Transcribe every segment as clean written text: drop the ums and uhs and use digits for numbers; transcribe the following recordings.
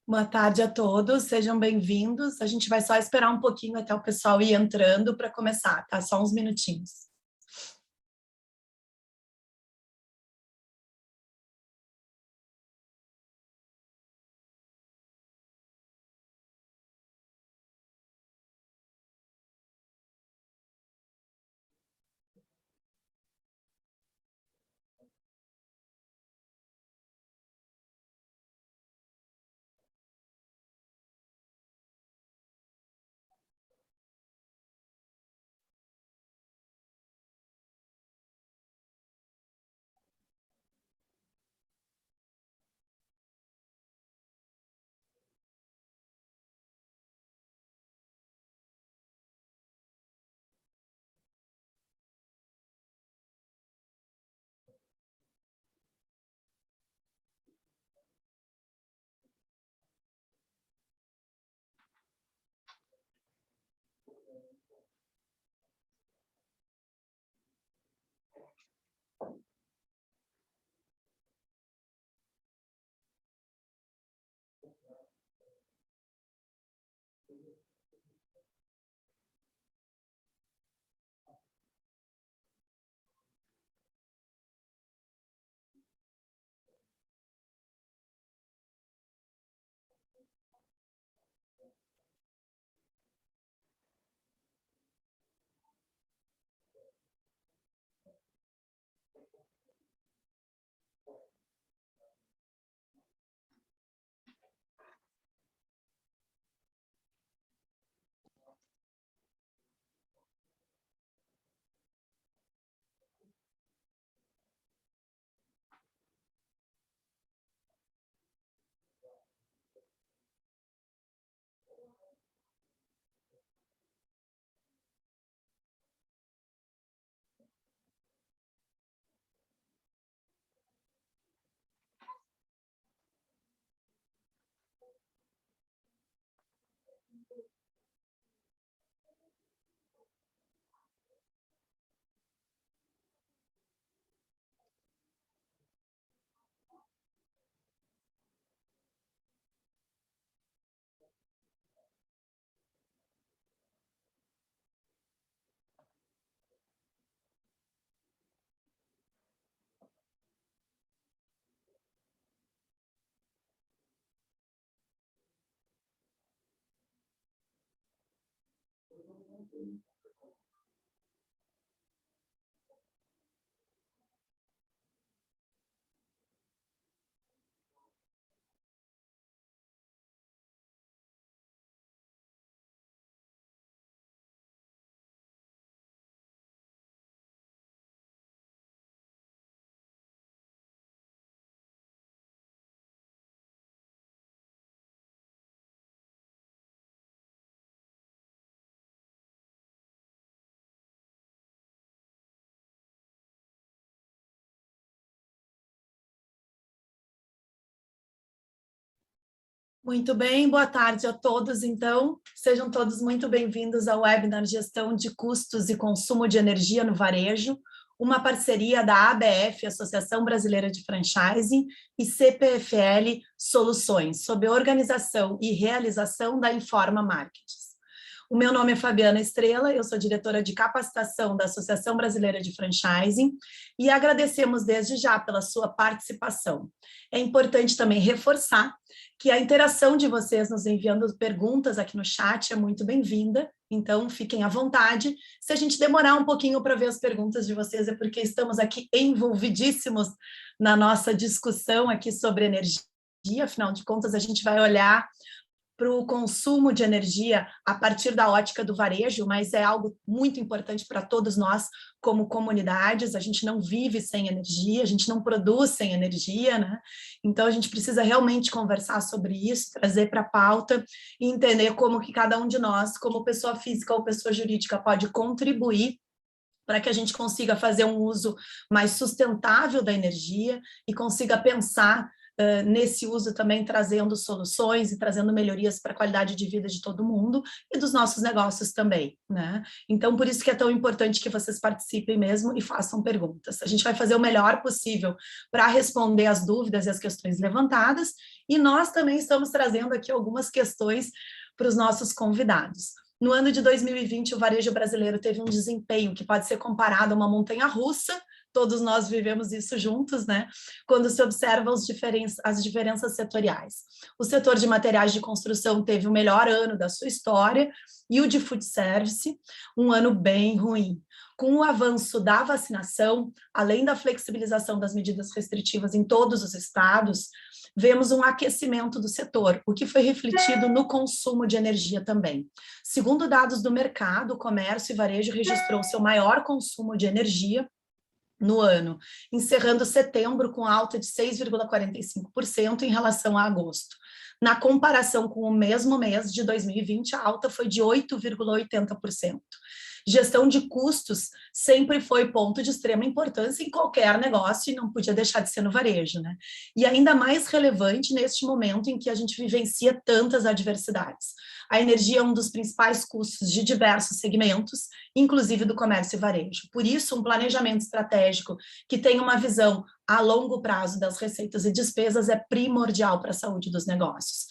Boa tarde a todos, sejam bem-vindos. A gente vai só esperar um pouquinho até o pessoal ir entrando para começar, tá? Só uns minutinhos. Muito bem, boa tarde a todos, então. Sejam todos muito bem-vindos ao webinar Gestão de Custos e Consumo de Energia no Varejo, uma parceria da ABF, Associação Brasileira de Franchising, e CPFL Soluções, sob a organização e realização da Informa Markets. O meu nome é Fabiana Estrela, eu sou diretora de capacitação da Associação Brasileira de Franchising e agradecemos desde já pela sua participação. É importante também reforçar que a interação de vocês nos enviando perguntas aqui no chat é muito bem-vinda, então fiquem à vontade. Se a gente demorar um pouquinho para ver as perguntas de vocês, é porque estamos aqui envolvidíssimos na nossa discussão aqui sobre energia, afinal de contas a gente vai olhar para o consumo de energia a partir da ótica do varejo, mas é algo muito importante para todos nós como comunidades. A gente não vive sem energia, a gente não produz sem energia, né? Então a gente precisa realmente conversar sobre isso, trazer para a pauta e entender como que cada um de nós, como pessoa física ou pessoa jurídica, pode contribuir para que a gente consiga fazer um uso mais sustentável da energia e consiga pensar nesse uso também trazendo soluções e trazendo melhorias para a qualidade de vida de todo mundo e dos nossos negócios também, né? Então, por isso que é tão importante que vocês participem mesmo e façam perguntas. A gente vai fazer o melhor possível para responder as dúvidas e as questões levantadas E nós também estamos trazendo aqui algumas questões para os nossos convidados. No ano de 2020, o varejo brasileiro teve um desempenho que pode ser comparado a uma montanha-russa, todos nós vivemos isso juntos, né? Quando se observa as diferenças setoriais. O setor de materiais de construção teve o melhor ano da sua história e o de food service, um ano bem ruim. Com o avanço da vacinação, além da flexibilização das medidas restritivas em todos os estados, vemos um aquecimento do setor, o que foi refletido no consumo de energia também. Segundo dados do mercado, o comércio e varejo registrou seu maior consumo de energia no ano, encerrando setembro com alta de 6,45% em relação a agosto. Na comparação com o mesmo mês de 2020, a alta foi de 8,80%. Gestão de custos sempre foi ponto de extrema importância em qualquer negócio e não podia deixar de ser no varejo, né? E ainda mais relevante neste momento em que a gente vivencia tantas adversidades. A energia é um dos principais custos de diversos segmentos, inclusive do comércio e varejo. Por isso, um planejamento estratégico que tenha uma visão a longo prazo das receitas e despesas é primordial para a saúde dos negócios.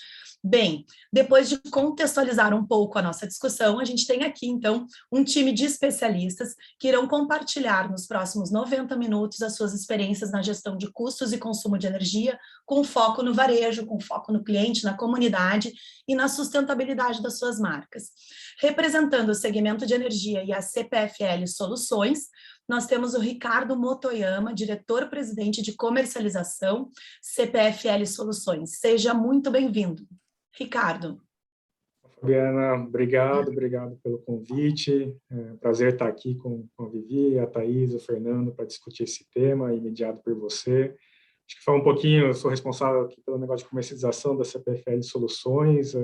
Bem, depois de contextualizar um pouco a nossa discussão, a gente tem aqui, então, um time de especialistas que irão compartilhar nos próximos 90 minutos as suas experiências na gestão de custos e consumo de energia, com foco no varejo, com foco no cliente, na comunidade e na sustentabilidade das suas marcas. Representando o segmento de energia e a CPFL Soluções, nós temos o Ricardo Motoyama, diretor-presidente de comercialização, CPFL Soluções. Seja muito bem-vindo. Ricardo. Fabiana, obrigado pelo convite. É um prazer estar aqui com a Vivi, a Thaís, o Fernando, para discutir esse tema, mediado por você. Acho que falar um pouquinho, eu sou responsável aqui pelo negócio de comercialização da CPFL Soluções. A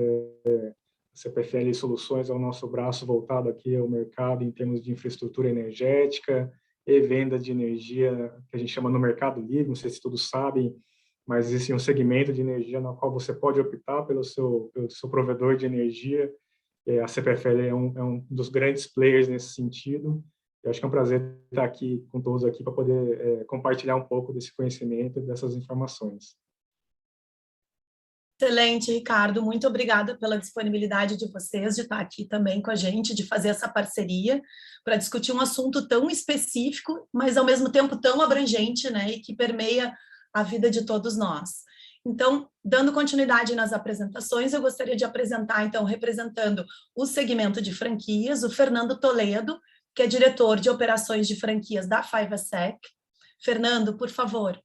CPFL Soluções é o nosso braço voltado aqui ao mercado em termos de infraestrutura energética e venda de energia, que a gente chama no mercado livre, não sei se todos sabem, mas existe um segmento de energia no qual você pode optar pelo seu provedor de energia. A CPFL é um dos grandes players nesse sentido. Eu acho que é um prazer estar aqui com todos aqui para poder compartilhar um pouco desse conhecimento e dessas informações. Excelente, Ricardo. Muito obrigada pela disponibilidade de vocês de estar aqui também com a gente, de fazer essa parceria para discutir um assunto tão específico, mas ao mesmo tempo tão abrangente, né, e que permeia a vida de todos nós. Então, dando continuidade nas apresentações, eu gostaria de apresentar, então, representando o segmento de franquias, o Fernando Toledo, que é diretor de operações de franquias da 5ASEC. Fernando, por favor.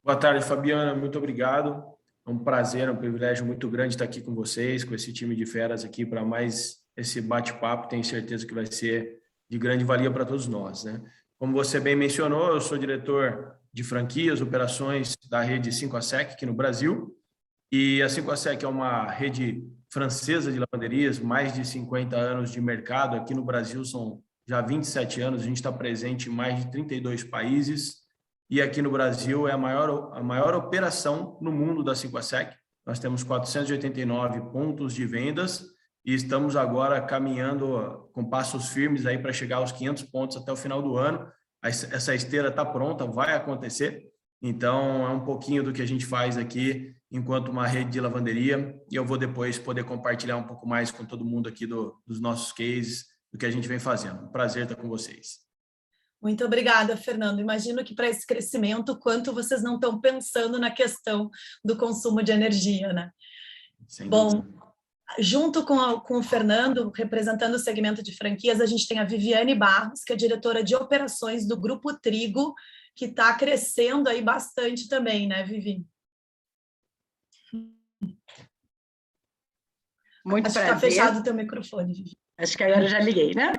Boa tarde, Fabiana, muito obrigado. É um prazer, é um privilégio muito grande estar aqui com vocês, com esse time de feras aqui para mais esse bate-papo. Tenho certeza que vai ser de grande valia para todos nós, né? Como você bem mencionou, eu sou diretor de franquias, operações da rede 5ASEC aqui no Brasil. E a 5ASEC é uma rede francesa de lavanderias, mais de 50 anos de mercado. Aqui no Brasil são já 27 anos, a gente está presente em mais de 32 países. E aqui no Brasil é a maior operação no mundo da 5ASEC. Nós temos 489 pontos de vendas e estamos agora caminhando com passos firmes aí para chegar aos 500 pontos até o final do ano. Essa esteira está pronta, vai acontecer. Então, é um pouquinho do que a gente faz aqui enquanto uma rede de lavanderia. E eu vou depois poder compartilhar um pouco mais com todo mundo aqui dos nossos cases, do que a gente vem fazendo. Um prazer estar com vocês. Muito obrigada, Fernando. Imagino que para esse crescimento, quanto vocês não estão pensando na questão do consumo de energia, né? Bom, junto com o Fernando, representando o segmento de franquias, a gente tem a Viviane Barros, que é diretora de operações do Grupo Trigo, que está crescendo aí bastante também, né, Vivi? Muito Acho prazer. que está fechado o teu microfone, Vivi. Acho que agora eu já liguei, né?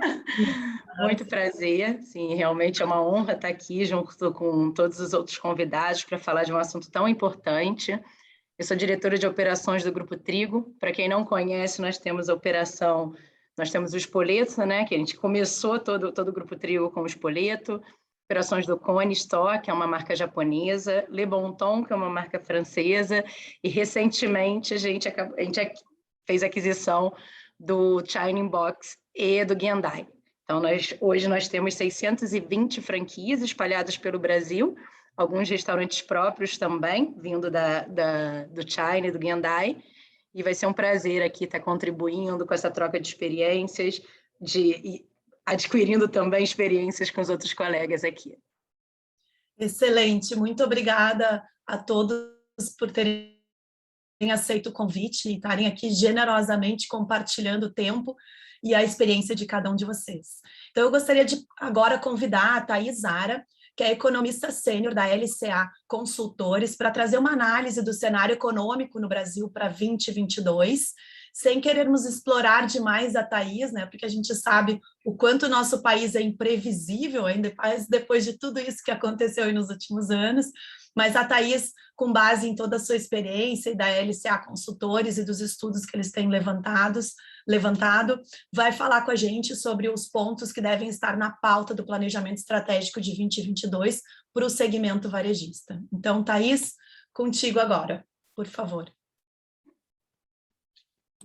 Muito prazer, sim, realmente é uma honra estar aqui junto com todos os outros convidados para falar de um assunto tão importante. Eu sou diretora de operações do Grupo Trigo. Para quem não conhece, nós temos o espoleto, né? Que a gente começou todo o Grupo Trigo com o espoleto, operações do Cone Store, que é uma marca japonesa, Le Bon Ton, que é uma marca francesa, e recentemente a gente fez aquisição do Shining Box e do Gendai. Então, hoje nós temos 620 franquias espalhadas pelo Brasil, alguns restaurantes próprios também, vindo do China e do Gendai, e vai ser um prazer aqui estar contribuindo com essa troca de experiências, e adquirindo também experiências com os outros colegas aqui. Excelente, muito obrigada a todos por terem aceito o convite e estarem aqui generosamente compartilhando o tempo e a experiência de cada um de vocês. Então, eu gostaria de agora convidar a Thaís Zara, que é economista sênior da LCA Consultores, para trazer uma análise do cenário econômico no Brasil para 2022, sem querermos explorar demais a Thaís, né, porque a gente sabe o quanto o nosso país é imprevisível, ainda mais depois de tudo isso que aconteceu aí nos últimos anos, mas a Thaís, com base em toda a sua experiência e da LCA Consultores e dos estudos que eles têm levantado, vai falar com a gente sobre os pontos que devem estar na pauta do planejamento estratégico de 2022 para o segmento varejista. Então, Thaís, contigo agora, por favor.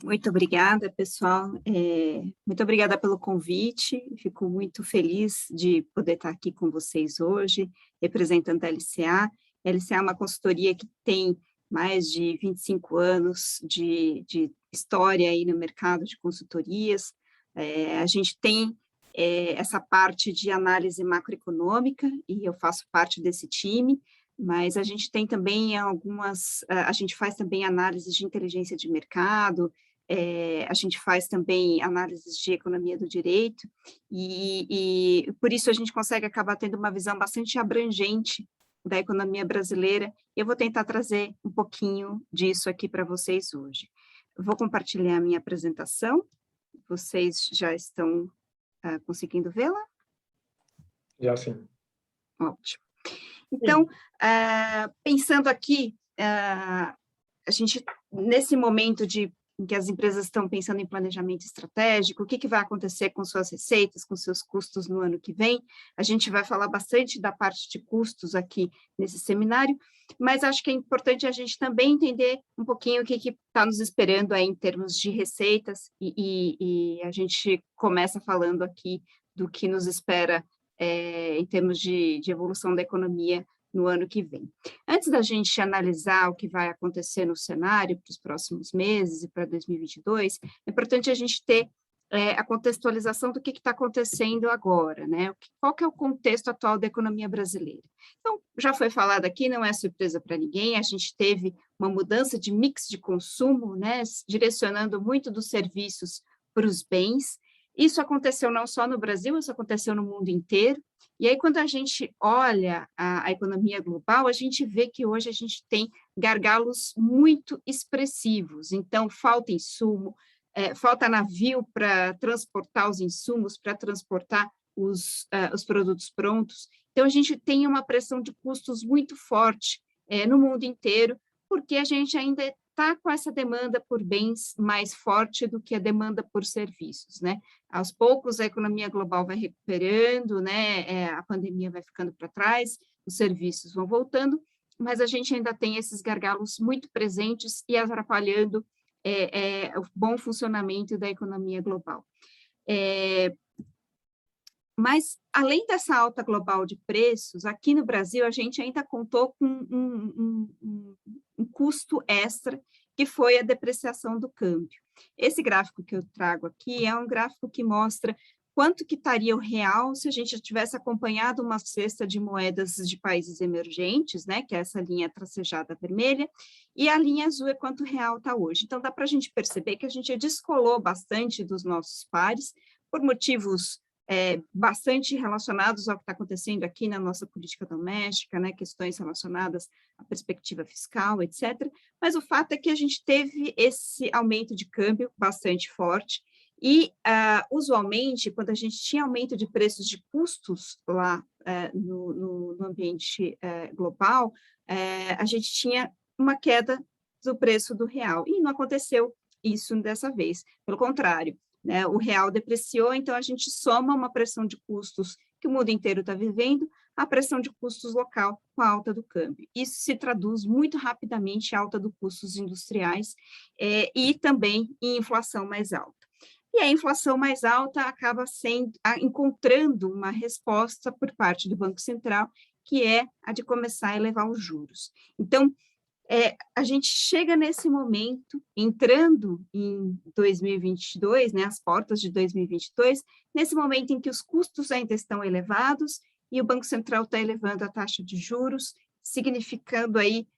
Muito obrigada, pessoal. Muito obrigada pelo convite. Fico muito feliz de poder estar aqui com vocês hoje, representando a LCA. A LCA é uma consultoria que tem mais de 25 anos de história aí no mercado de consultorias. A gente tem essa parte de análise macroeconômica, e eu faço parte desse time, mas a gente tem também a gente faz também análises de inteligência de mercado, a gente faz também análises de economia do direito, e por isso a gente consegue acabar tendo uma visão bastante abrangente da economia brasileira. Eu vou tentar trazer um pouquinho disso aqui para vocês hoje. Eu vou compartilhar a minha apresentação. Vocês já estão conseguindo vê-la? Já sim. Ótimo. Então, pensando aqui, a gente, nesse momento em que as empresas estão pensando em planejamento estratégico, o que vai acontecer com suas receitas, com seus custos no ano que vem, a gente vai falar bastante da parte de custos aqui nesse seminário, mas acho que é importante a gente também entender um pouquinho o que está nos esperando aí em termos de receitas, e a gente começa falando aqui do que nos espera em termos de evolução da economia no ano que vem. Antes da gente analisar o que vai acontecer no cenário para os próximos meses e para 2022, é importante a gente ter a contextualização do que está acontecendo agora, né? Qual que é o contexto atual da economia brasileira? Então, já foi falado aqui, não é surpresa para ninguém, a gente teve uma mudança de mix de consumo, né? Direcionando muito dos serviços para os bens. Isso aconteceu não só no Brasil, isso aconteceu no mundo inteiro. E aí, quando a gente olha a economia global, a gente vê que hoje a gente tem gargalos muito expressivos. Então, falta insumo, falta navio para transportar os insumos, para transportar os produtos prontos. Então, a gente tem uma pressão de custos muito forte no mundo inteiro, porque a gente ainda está com essa demanda por bens mais forte do que a demanda por serviços, né? Aos poucos, a economia global vai recuperando, né? A pandemia vai ficando para trás, os serviços vão voltando, mas a gente ainda tem esses gargalos muito presentes e atrapalhando o bom funcionamento da economia global. Mas, além dessa alta global de preços, aqui no Brasil, a gente ainda contou com um custo extra, que foi a depreciação do câmbio. Esse gráfico que eu trago aqui é um gráfico que mostra quanto que estaria o real se a gente tivesse acompanhado uma cesta de moedas de países emergentes, né, que é essa linha tracejada vermelha, e a linha azul é quanto o real está hoje. Então, dá para a gente perceber que a gente descolou bastante dos nossos pares, por motivos bastante relacionados ao que está acontecendo aqui na nossa política doméstica, né, questões relacionadas à perspectiva fiscal, etc. Mas o fato é que a gente teve esse aumento de câmbio bastante forte e, usualmente, quando a gente tinha aumento de preços de custos lá no ambiente global, a gente tinha uma queda do preço do real, e não aconteceu isso dessa vez, pelo contrário, né, o real depreciou, então a gente soma uma pressão de custos que o mundo inteiro está vivendo, a pressão de custos local com a alta do câmbio. Isso se traduz muito rapidamente em alta dos custos industriais e também em inflação mais alta. E a inflação mais alta acaba encontrando uma resposta por parte do Banco Central, que é a de começar a elevar os juros. Então, a gente chega nesse momento, entrando em 2022, né, as portas de 2022, nesse momento em que os custos ainda estão elevados e o Banco Central está elevando a taxa de juros, significando aí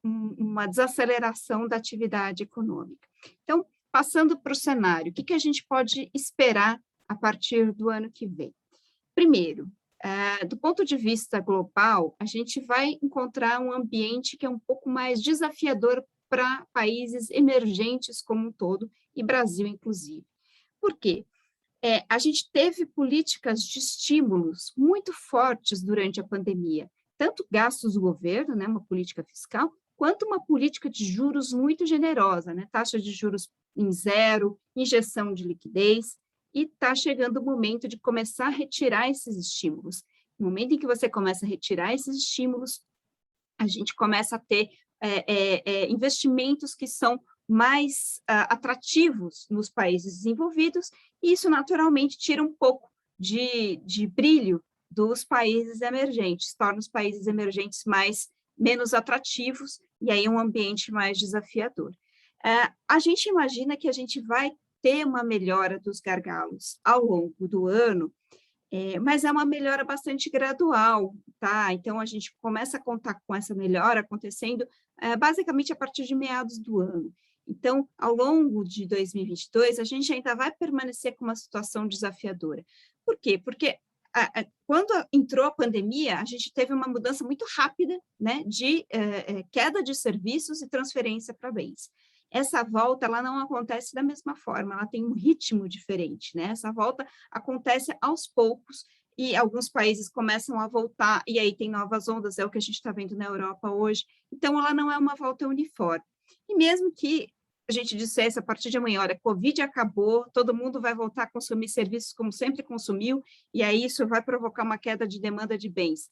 uma desaceleração da atividade econômica. Então, passando para o cenário, o que a gente pode esperar a partir do ano que vem? Primeiro, do ponto de vista global, a gente vai encontrar um ambiente que é um pouco mais desafiador para países emergentes como um todo, e Brasil inclusive. Por quê? A gente teve políticas de estímulos muito fortes durante a pandemia, tanto gastos do governo, né, uma política fiscal, quanto uma política de juros muito generosa, né, taxa de juros em zero, injeção de liquidez, e está chegando o momento de começar a retirar esses estímulos. No momento em que você começa a retirar esses estímulos, a gente começa a ter investimentos que são mais atrativos nos países desenvolvidos, e isso naturalmente tira um pouco de brilho dos países emergentes, torna os países emergentes menos atrativos, e aí um ambiente mais desafiador. A gente imagina que a gente vai ter uma melhora dos gargalos ao longo do ano, mas é uma melhora bastante gradual, tá? Então, a gente começa a contar com essa melhora acontecendo basicamente a partir de meados do ano. Então, ao longo de 2022, a gente ainda vai permanecer com uma situação desafiadora. Por quê? Porque quando entrou a pandemia, a gente teve uma mudança muito rápida, né, de queda de serviços e transferência para bens. Essa volta, ela não acontece da mesma forma, ela tem um ritmo diferente, né? Essa volta acontece aos poucos, e alguns países começam a voltar, e aí tem novas ondas, é o que a gente está vendo na Europa hoje. Então, ela não é uma volta uniforme. E mesmo que a gente dissesse a partir de amanhã, olha, Covid acabou, todo mundo vai voltar a consumir serviços como sempre consumiu, e aí isso vai provocar uma queda de demanda de bens.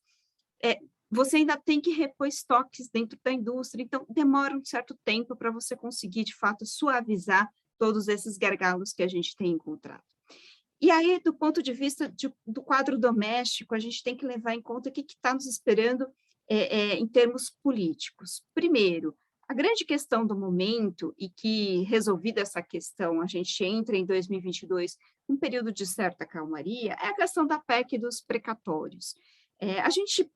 Você ainda tem que repor estoques dentro da indústria, então demora um certo tempo para você conseguir, de fato, suavizar todos esses gargalos que a gente tem encontrado. E aí, do ponto de vista do quadro doméstico, a gente tem que levar em conta o que está nos esperando em termos políticos. Primeiro, a grande questão do momento, e que, resolvida essa questão, a gente entra em 2022 num período de certa calmaria, é a questão da PEC dos precatórios. A gente,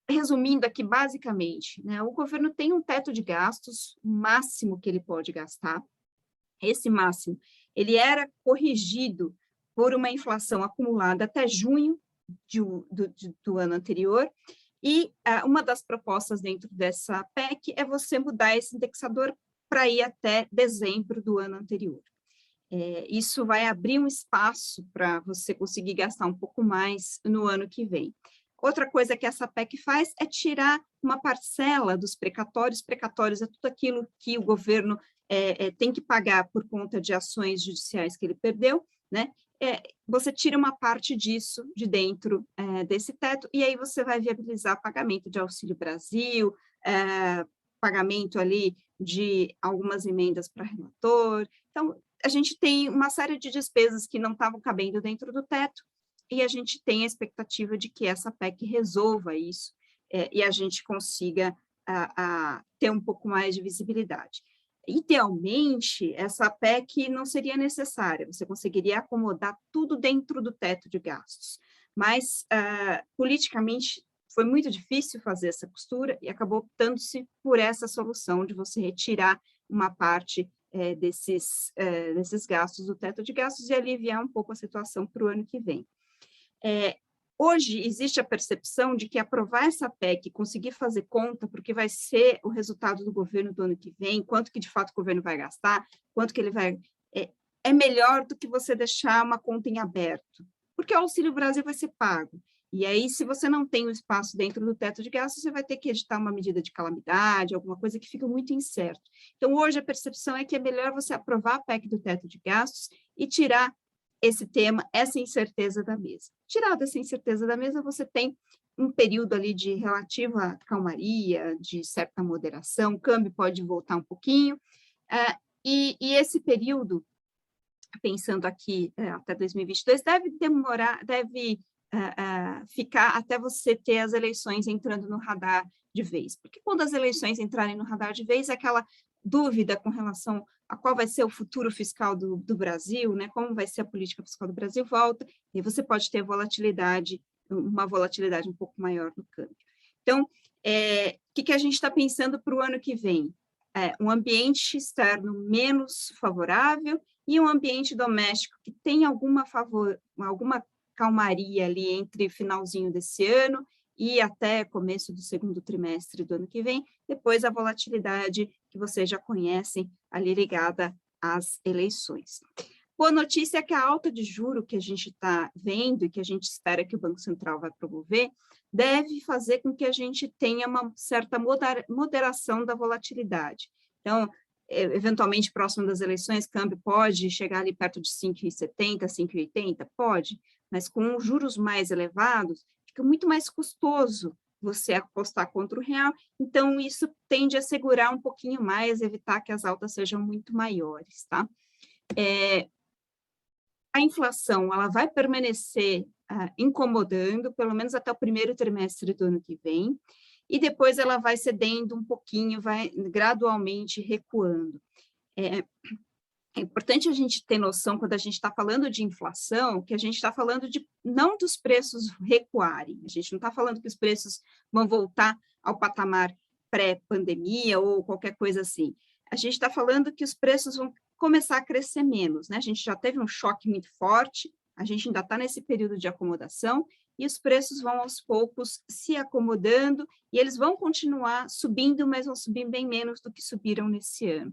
resumindo aqui basicamente, né, o governo tem um teto de gastos, o máximo que ele pode gastar. Esse máximo, ele era corrigido por uma inflação acumulada até junho do ano anterior, e uma das propostas dentro dessa PEC é você mudar esse indexador para ir até dezembro do ano anterior. Isso vai abrir um espaço para você conseguir gastar um pouco mais no ano que vem. Outra coisa que essa PEC faz é tirar uma parcela dos precatórios. Precatórios é tudo aquilo que o governo tem que pagar por conta de ações judiciais que ele perdeu, né? Você tira uma parte disso de dentro desse teto, e aí você vai viabilizar pagamento de Auxílio Brasil, pagamento ali de algumas emendas para relator. Então, a gente tem uma série de despesas que não estavam cabendo dentro do teto, e a gente tem a expectativa de que essa PEC resolva isso, e a gente consiga ter um pouco mais de visibilidade. Idealmente, essa PEC não seria necessária, você conseguiria acomodar tudo dentro do teto de gastos, mas politicamente foi muito difícil fazer essa costura e acabou optando-se por essa solução de você retirar uma parte desses gastos do teto de gastos e aliviar um pouco a situação para o ano que vem. Hoje existe a percepção de que aprovar essa PEC, conseguir fazer conta, porque vai ser o resultado do governo do ano que vem, quanto que de fato o governo vai gastar, quanto que ele vai... É melhor do que você deixar uma conta em aberto, porque o Auxílio Brasil vai ser pago. E aí, se você não tem o espaço dentro do teto de gastos, você vai ter que editar uma medida de calamidade, alguma coisa que fica muito incerto. Então, hoje a percepção é que é melhor você aprovar a PEC do teto de gastos e tirar esse tema, essa incerteza da mesa. Tirada essa incerteza da mesa, você tem um período ali de relativa calmaria, de certa moderação, o câmbio pode voltar um pouquinho, e esse período, pensando aqui até 2022, deve ficar até você ter as eleições entrando no radar de vez. Porque quando as eleições entrarem no radar de vez, aquela dúvida com relação a qual vai ser o futuro fiscal do Brasil, né? Como vai ser a política fiscal do Brasil, volta, e você pode ter uma volatilidade um pouco maior no câmbio. Então, o que a gente está pensando para o ano que vem? Um ambiente externo menos favorável e um ambiente doméstico que tem alguma calmaria ali entre finalzinho desse ano e até começo do segundo trimestre do ano que vem, depois a volatilidade que vocês já conhecem ali ligada às eleições. Boa notícia é que a alta de juro que a gente está vendo e que a gente espera que o Banco Central vai promover, deve fazer com que a gente tenha uma certa moderação da volatilidade. Então, eventualmente, próximo das eleições, o câmbio pode chegar ali perto de 5,70, 5,80? Pode, mas com juros mais elevados, fica muito mais custoso você apostar contra o real, então isso tende a segurar um pouquinho mais, evitar que as altas sejam muito maiores, tá? A inflação, ela vai permanecer incomodando, pelo menos até o primeiro trimestre do ano que vem, e depois ela vai cedendo um pouquinho, vai gradualmente recuando. É importante a gente ter noção, quando a gente está falando de inflação, que a gente está falando não dos preços recuarem, a gente não está falando que os preços vão voltar ao patamar pré-pandemia ou qualquer coisa assim. A gente está falando que os preços vão começar a crescer menos, né? A gente já teve um choque muito forte, a gente ainda está nesse período de acomodação, e os preços vão aos poucos se acomodando, e eles vão continuar subindo, mas vão subir bem menos do que subiram nesse ano.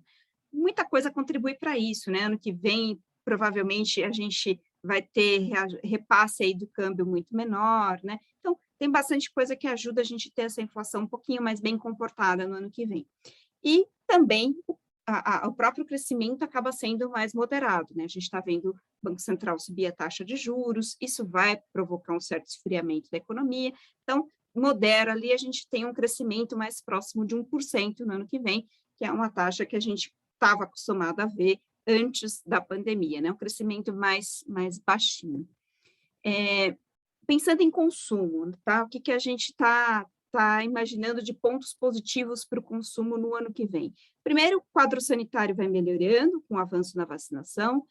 Muita coisa contribui para isso, né? Ano que vem, provavelmente, a gente vai ter repasse aí do câmbio muito menor, né? Então, tem bastante coisa que ajuda a gente a ter essa inflação um pouquinho mais bem comportada no ano que vem. E também o próprio crescimento acaba sendo mais moderado, né? A gente está vendo o Banco Central subir a taxa de juros, isso vai provocar um certo esfriamento da economia, então, modera ali, a gente tem um crescimento mais próximo de 1% no ano que vem, que é uma taxa que a gente estava acostumado a ver antes da pandemia, né? Um crescimento mais baixinho. Pensando em consumo, tá? O que a gente está imaginando de pontos positivos para o consumo no ano que vem? Primeiro, o quadro sanitário vai melhorando com o avanço na vacinação.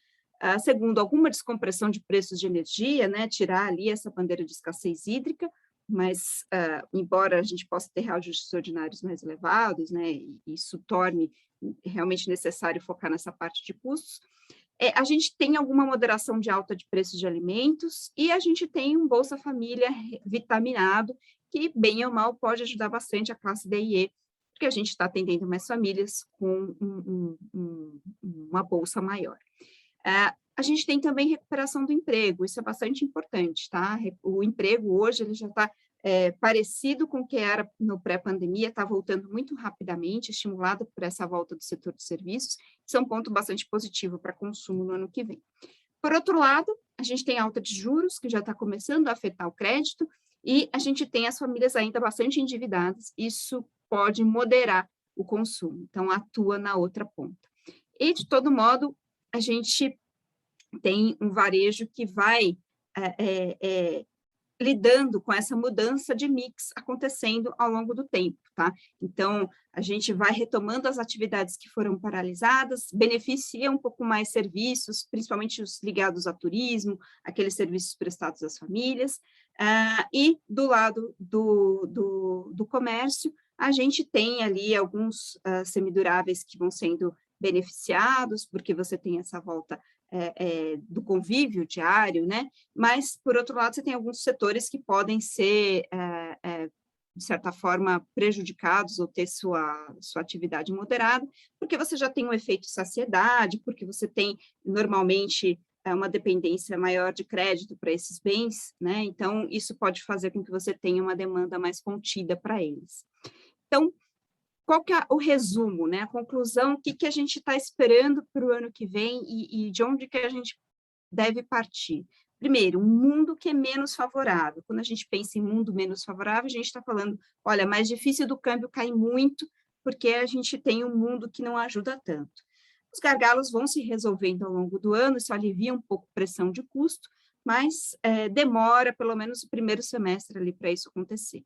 Segundo, alguma descompressão de preços de energia, né? Tirar ali essa bandeira de escassez hídrica, mas, embora a gente possa ter reajustes ordinários mais elevados, né? E isso torne realmente necessário focar nessa parte de custos, a gente tem alguma moderação de alta de preços de alimentos e a gente tem um Bolsa Família vitaminado, que, bem ou mal, pode ajudar bastante a classe D e E, porque a gente está atendendo mais famílias com uma bolsa maior. A gente tem também recuperação do emprego, isso é bastante importante, tá? O emprego hoje ele já está parecido com o que era no pré-pandemia, está voltando muito rapidamente, estimulado por essa volta do setor de serviços, isso é um ponto bastante positivo para consumo no ano que vem. Por outro lado, a gente tem alta de juros, que já está começando a afetar o crédito, e a gente tem as famílias ainda bastante endividadas, isso pode moderar o consumo, então atua na outra ponta. E, de todo modo, a gente tem um varejo que vai lidando com essa mudança de mix acontecendo ao longo do tempo, tá? Então, a gente vai retomando as atividades que foram paralisadas, beneficia um pouco mais serviços, principalmente os ligados a turismo, aqueles serviços prestados às famílias, e do lado do comércio, a gente tem ali alguns semiduráveis que vão sendo beneficiados, porque você tem essa volta do convívio diário, né? Mas, por outro lado, você tem alguns setores que podem ser, de certa forma, prejudicados ou ter sua atividade moderada, porque você já tem um efeito saciedade, porque você tem, normalmente, uma dependência maior de crédito para esses bens, né? Então, isso pode fazer com que você tenha uma demanda mais contida para eles. Então, qual que é o resumo, né? A conclusão, o que a gente está esperando para o ano que vem e de onde que a gente deve partir? Primeiro, um mundo que é menos favorável. Quando a gente pensa em mundo menos favorável, a gente está falando, olha, mais difícil do câmbio cair muito, porque a gente tem um mundo que não ajuda tanto. Os gargalos vão se resolvendo ao longo do ano, isso alivia um pouco a pressão de custo, mas demora pelo menos o primeiro semestre ali para isso acontecer.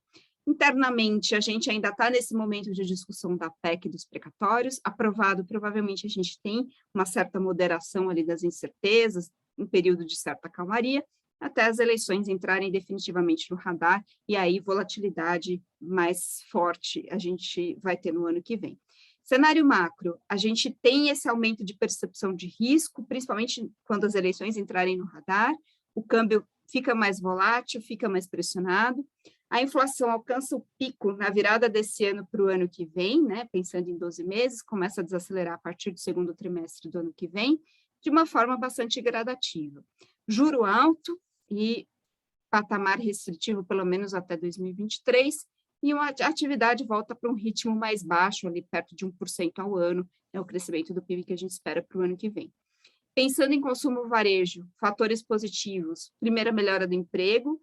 Internamente, a gente ainda está nesse momento de discussão da PEC dos precatórios, aprovado, provavelmente a gente tem uma certa moderação ali das incertezas, um período de certa calmaria, até as eleições entrarem definitivamente no radar, e aí volatilidade mais forte a gente vai ter no ano que vem. Cenário macro, a gente tem esse aumento de percepção de risco, principalmente quando as eleições entrarem no radar, o câmbio fica mais volátil, fica mais pressionado, a inflação alcança o pico na virada desse ano para o ano que vem, né, pensando em 12 meses, começa a desacelerar a partir do segundo trimestre do ano que vem, de uma forma bastante gradativa. Juro alto e patamar restritivo pelo menos até 2023, e a atividade volta para um ritmo mais baixo, ali perto de 1% ao ano, é o crescimento do PIB que a gente espera para o ano que vem. Pensando em consumo varejo, fatores positivos, primeira, melhora do emprego,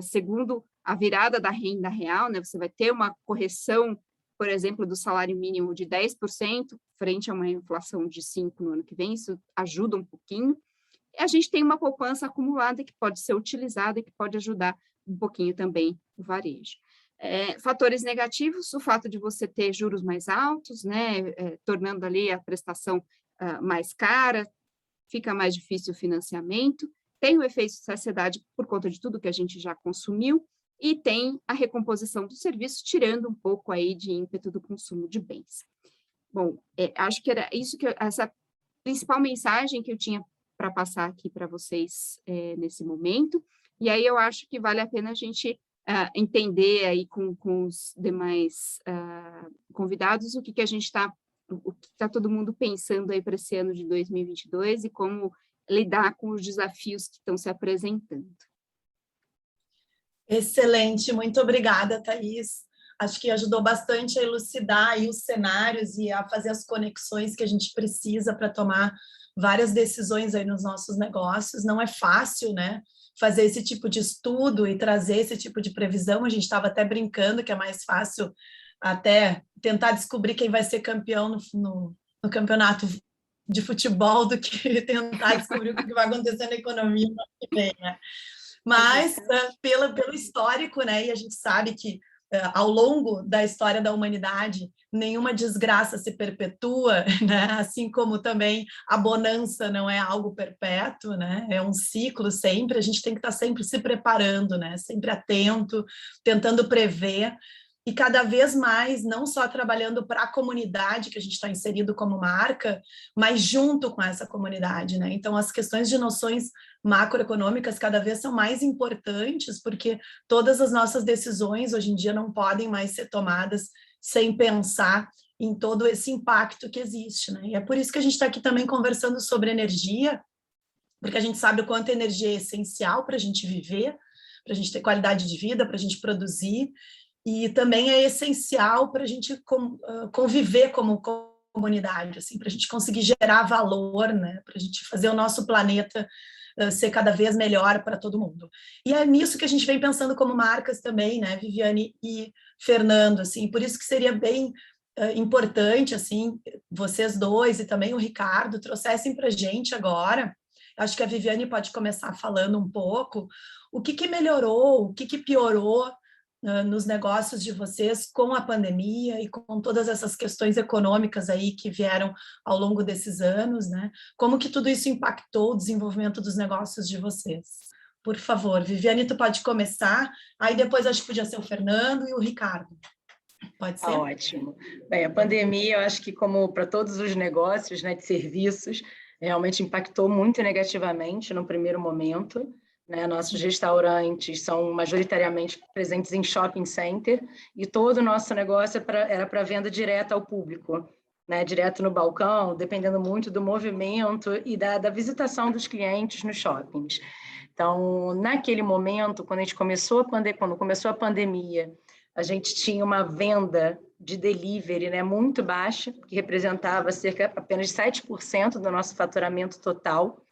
segundo, a virada da renda real, né, você vai ter uma correção, por exemplo, do salário mínimo de 10%, frente a uma inflação de 5% no ano que vem, isso ajuda um pouquinho. E a gente tem uma poupança acumulada que pode ser utilizada e que pode ajudar um pouquinho também o varejo. Fatores negativos, o fato de você ter juros mais altos, né, tornando ali a prestação mais cara, fica mais difícil o financiamento, tem o efeito de saciedade por conta de tudo que a gente já consumiu, e tem a recomposição do serviço, tirando um pouco aí de ímpeto do consumo de bens. Bom, acho que era isso, essa principal mensagem que eu tinha para passar aqui para vocês nesse momento, e aí eu acho que vale a pena a gente entender aí com os demais convidados o que a gente está, o que está todo mundo pensando aí para esse ano de 2022 e como lidar com os desafios que estão se apresentando. Excelente, muito obrigada, Thaís. Acho que ajudou bastante a elucidar aí os cenários e a fazer as conexões que a gente precisa para tomar várias decisões aí nos nossos negócios. Não é fácil, né, fazer esse tipo de estudo e trazer esse tipo de previsão. A gente estava até brincando que é mais fácil até tentar descobrir quem vai ser campeão no campeonato de futebol do que tentar descobrir o que vai acontecer na economia no ano que vem, né? Mas pelo histórico, né, e a gente sabe que ao longo da história da humanidade, nenhuma desgraça se perpetua, né? Assim como também a bonança não é algo perpétuo, né? É um ciclo sempre, a gente tem que estar sempre se preparando, né? Sempre atento, tentando prever, e cada vez mais, não só trabalhando para a comunidade que a gente está inserido como marca, mas junto com essa comunidade, né? Então, as questões de noções macroeconômicas cada vez são mais importantes, porque todas as nossas decisões hoje em dia não podem mais ser tomadas sem pensar em todo esse impacto que existe, né? E é por isso que a gente está aqui também conversando sobre energia, porque a gente sabe o quanto a energia é essencial para a gente viver, para a gente ter qualidade de vida, para a gente produzir, e também é essencial para a gente conviver como comunidade, assim, para a gente conseguir gerar valor, né? Para a gente fazer o nosso planeta ser cada vez melhor para todo mundo. E é nisso que a gente vem pensando como marcas também, né, Viviane e Fernando, assim, por isso que seria bem importante, assim, vocês dois e também o Ricardo trouxessem para a gente agora, acho que a Viviane pode começar falando um pouco, o que melhorou, o que piorou nos negócios de vocês com a pandemia e com todas essas questões econômicas aí que vieram ao longo desses anos, né? Como que tudo isso impactou o desenvolvimento dos negócios de vocês? Por favor, Viviane, tu pode começar, aí depois acho que podia ser o Fernando e o Ricardo. Pode ser? Ótimo. Bem, a pandemia, eu acho que como para todos os negócios, né, de serviços, realmente impactou muito negativamente no primeiro momento, né? Nossos restaurantes são majoritariamente presentes em shopping center e todo o nosso negócio era para venda direta ao público, né? Direto no balcão, dependendo muito do movimento e da visitação dos clientes nos shoppings. Então, naquele momento, quando começou a pandemia, a gente tinha uma venda de delivery, né, muito baixa, que representava apenas 7% do nosso faturamento total.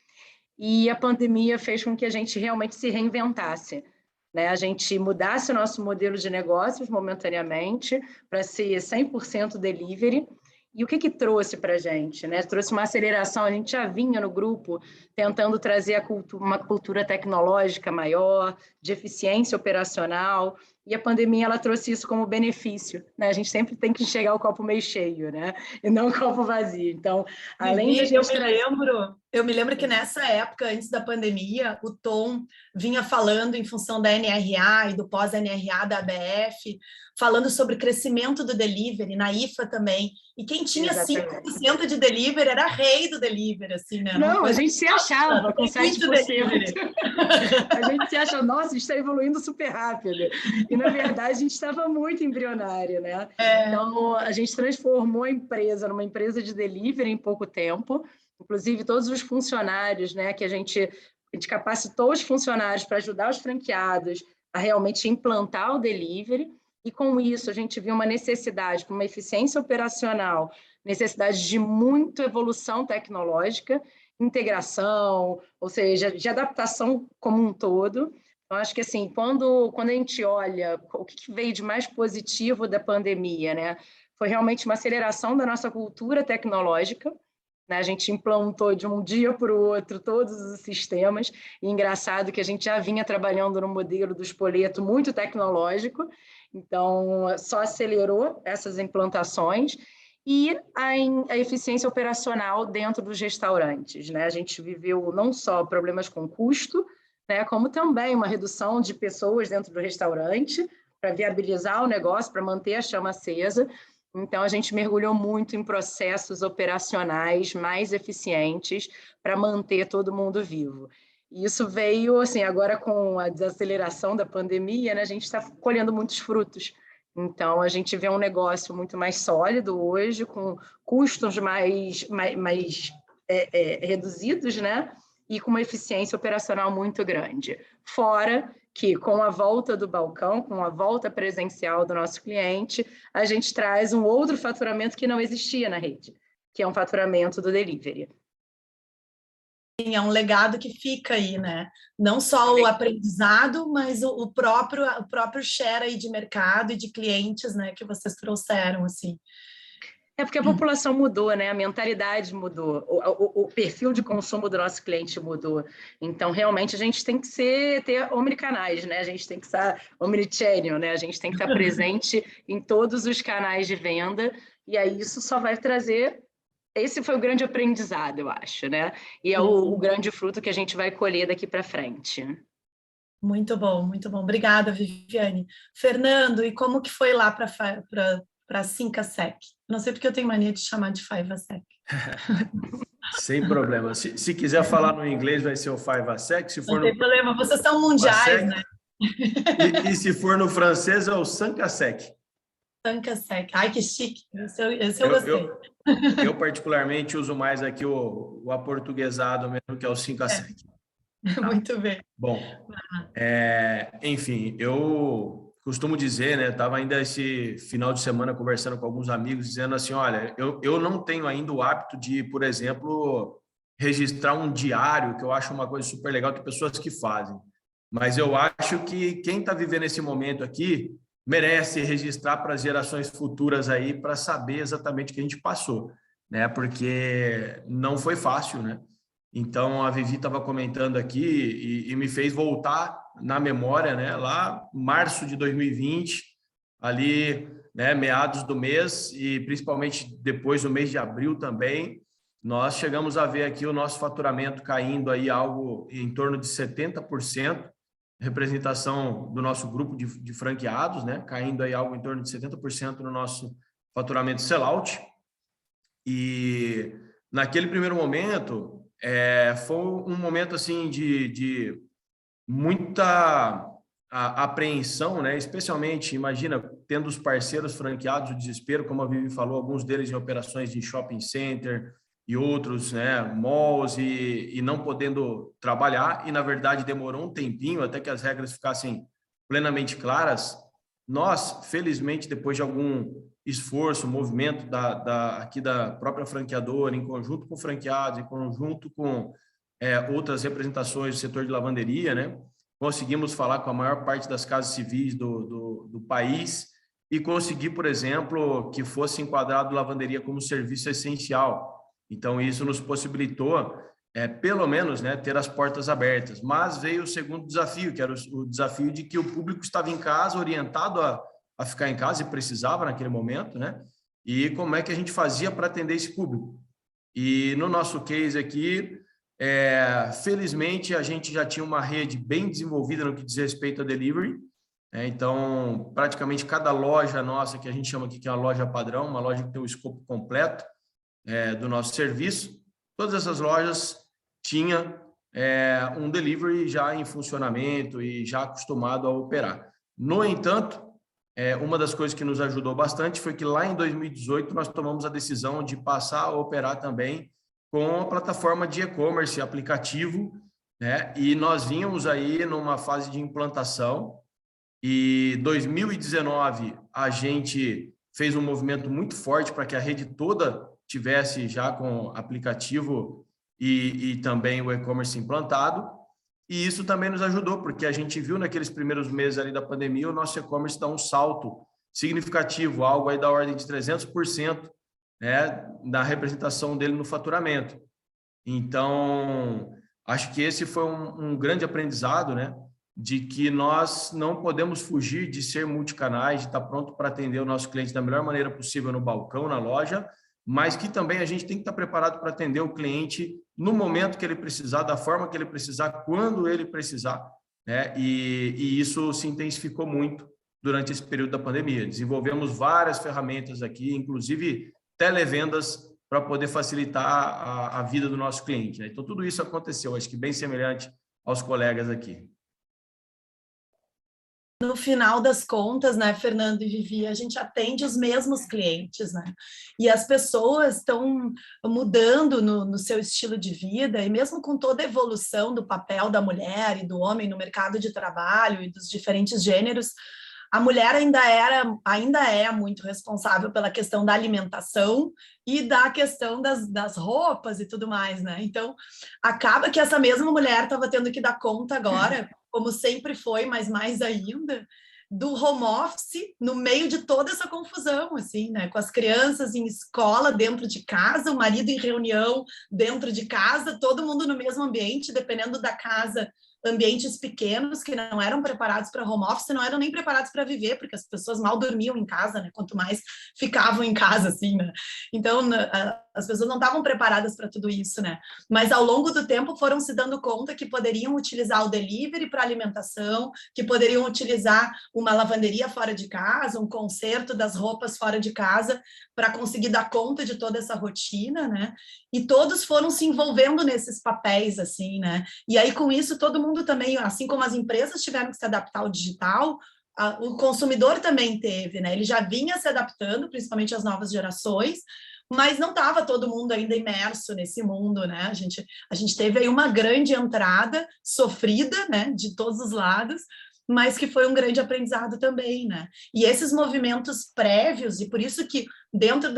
E a pandemia fez com que a gente realmente se reinventasse, né? A gente mudasse o nosso modelo de negócios momentaneamente para ser 100% delivery E o que trouxe para a gente, né? Trouxe uma aceleração, a gente já vinha no grupo tentando trazer uma cultura tecnológica maior, de eficiência operacional, e a pandemia ela trouxe isso como benefício, né? A gente sempre tem que enxergar o copo meio cheio, né? E não o copo vazio. Então, além da gente eu me lembro que nessa época, antes da pandemia, o Tom vinha falando em função da NRA e do pós-NRA da ABF, falando sobre crescimento do delivery, na IFA também. E quem tinha 5% de delivery era rei do delivery, assim, né? Não, a gente se achava com 7%. A gente se achava, nossa, a gente está evoluindo super rápido. E, na verdade, a gente estava muito embrionário, né? Então, a gente transformou a empresa numa empresa de delivery em pouco tempo. Inclusive, todos os funcionários, né, que a gente capacitou os funcionários para ajudar os franqueados a realmente implantar o delivery. E, com isso, a gente viu uma necessidade, com uma eficiência operacional, necessidade de muita evolução tecnológica, integração, ou seja, de adaptação como um todo. Eu acho que, assim, quando a gente olha o que veio de mais positivo da pandemia, né, foi realmente uma aceleração da nossa cultura tecnológica, né? A gente implantou de um dia para o outro todos os sistemas, e engraçado que a gente já vinha trabalhando no modelo do espoleto muito tecnológico, então só acelerou essas implantações, e a eficiência operacional dentro dos restaurantes, né? A gente viveu não só problemas com custo, né, como também uma redução de pessoas dentro do restaurante, para viabilizar o negócio, para manter a chama acesa. Então, a gente mergulhou muito em processos operacionais mais eficientes para manter todo mundo vivo. E isso veio, assim, agora com a desaceleração da pandemia, né, a gente está colhendo muitos frutos. Então, a gente vê um negócio muito mais sólido hoje, com custos mais reduzidos, né, e com uma eficiência operacional muito grande. Fora que, com a volta do balcão, com a volta presencial do nosso cliente, a gente traz um outro faturamento que não existia na rede, que é um faturamento do delivery. Sim, é um legado que fica aí, né? Não só o aprendizado, mas o próprio share aí de mercado e de clientes, né, que vocês trouxeram, assim. É porque a população mudou, né? A mentalidade mudou, o perfil de consumo do nosso cliente mudou. Então, realmente, a gente tem que ter omnicanais, né? A gente tem que estar omnichannel, né? A gente tem que estar presente em todos os canais de venda, e aí isso só vai trazer... Esse foi o grande aprendizado, eu acho, né? E é o grande fruto que a gente vai colher daqui para frente. Muito bom, muito bom. Obrigada, Viviane. Fernando, e como que foi lá para a 5sec? Não sei porque eu tenho mania de chamar de 5sec. Sem problema. Se quiser falar no inglês, vai ser o 5sec. Se for não tem problema, vocês são mundiais, né? E se for no francês, é o 5sec. 5sec. Ai, que chique. Esse eu gostei. Eu particularmente, uso mais aqui o aportuguesado mesmo, que é o 5sec. Muito bem. Bom, enfim, eu costumo dizer, né, estava ainda esse final de semana conversando com alguns amigos, dizendo assim, olha, eu não tenho ainda o hábito de, por exemplo, registrar um diário, que eu acho uma coisa super legal, que pessoas que fazem. Mas eu acho que quem está vivendo esse momento aqui merece registrar para as gerações futuras aí, para saber exatamente o que a gente passou, né, porque não foi fácil, né? Então, a Vivi estava comentando aqui e me fez voltar na memória, né? Lá, março de 2020, ali, né, meados do mês e principalmente depois do mês de abril também, nós chegamos a ver aqui o nosso faturamento caindo aí algo em torno de 70%, representação do nosso grupo de franqueados, né? Caindo aí algo em torno de 70% no nosso faturamento sellout. E naquele primeiro momento... foi um momento assim de muita apreensão, né? Especialmente, imagina, tendo os parceiros franqueados, o desespero, como a Vivi falou, alguns deles em operações de shopping center e outros, né, malls, e não podendo trabalhar, e na verdade demorou um tempinho até que as regras ficassem plenamente claras. Nós, felizmente, depois de algum esforço, movimento aqui da própria franqueadora, em conjunto com franqueados, em conjunto com outras representações do setor de lavanderia, né? Conseguimos falar com a maior parte das casas civis do país e conseguir, por exemplo, que fosse enquadrado lavanderia como serviço essencial. Então, isso nos possibilitou, pelo menos, né, ter as portas abertas. Mas veio o segundo desafio, que era o desafio de que o público estava em casa, orientado a ficar em casa e precisava naquele momento, né? E como é que a gente fazia para atender esse público? E no nosso case aqui, felizmente, a gente já tinha uma rede bem desenvolvida no que diz respeito a delivery. Então, praticamente cada loja nossa, que a gente chama aqui que é uma loja padrão, uma loja que tem o escopo completo do nosso serviço, todas essas lojas tinham um delivery já em funcionamento e já acostumado a operar. No entanto, uma das coisas que nos ajudou bastante foi que lá em 2018 nós tomamos a decisão de passar a operar também com a plataforma de e-commerce, aplicativo, né? E nós vínhamos aí numa fase de implantação. E 2019 a gente fez um movimento muito forte para que a rede toda tivesse já com aplicativo e também o e-commerce implantado. E isso também nos ajudou, porque a gente viu naqueles primeiros meses ali da pandemia o nosso e-commerce dar um salto significativo, algo aí da ordem de 300%, né, da representação dele no faturamento. Então, acho que esse foi um grande aprendizado, né, de que nós não podemos fugir de ser multicanais, de estar pronto para atender o nosso cliente da melhor maneira possível no balcão, na loja, mas que também a gente tem que estar preparado para atender o cliente no momento que ele precisar, da forma que ele precisar, quando ele precisar, né? E isso se intensificou muito durante esse período da pandemia. Desenvolvemos várias ferramentas aqui, inclusive televendas, para poder facilitar a vida do nosso cliente, né? Então, tudo isso aconteceu, acho que bem semelhante aos colegas aqui. No final das contas, né, Fernando e Vivi, a gente atende os mesmos clientes, né? E as pessoas estão mudando no seu estilo de vida, e mesmo com toda a evolução do papel da mulher e do homem no mercado de trabalho e dos diferentes gêneros, a mulher ainda é muito responsável pela questão da alimentação e da questão das roupas e tudo mais, né? Então, acaba que essa mesma mulher estava tendo que dar conta agora, como sempre foi, mas mais ainda, do home office no meio de toda essa confusão, assim, né? Com as crianças em escola, dentro de casa, o marido em reunião dentro de casa, todo mundo no mesmo ambiente, dependendo da casa, ambientes pequenos que não eram preparados para home office, não eram nem preparados para viver, porque as pessoas mal dormiam em casa, né? Quanto mais ficavam em casa, assim, né? Então, as pessoas não estavam preparadas para tudo isso, né? Mas ao longo do tempo foram se dando conta que poderiam utilizar o delivery para alimentação, que poderiam utilizar uma lavanderia fora de casa, um conserto das roupas fora de casa, para conseguir dar conta de toda essa rotina, né? E todos foram se envolvendo nesses papéis, assim, né? E aí, com isso, todo mundo também, assim como as empresas tiveram que se adaptar ao digital, o consumidor também teve, né? Ele já vinha se adaptando, principalmente as novas gerações, mas não estava todo mundo ainda imerso nesse mundo, né? A gente teve aí uma grande entrada sofrida, né? De todos os lados, mas que foi um grande aprendizado também, né? E esses movimentos prévios, e por isso que dentro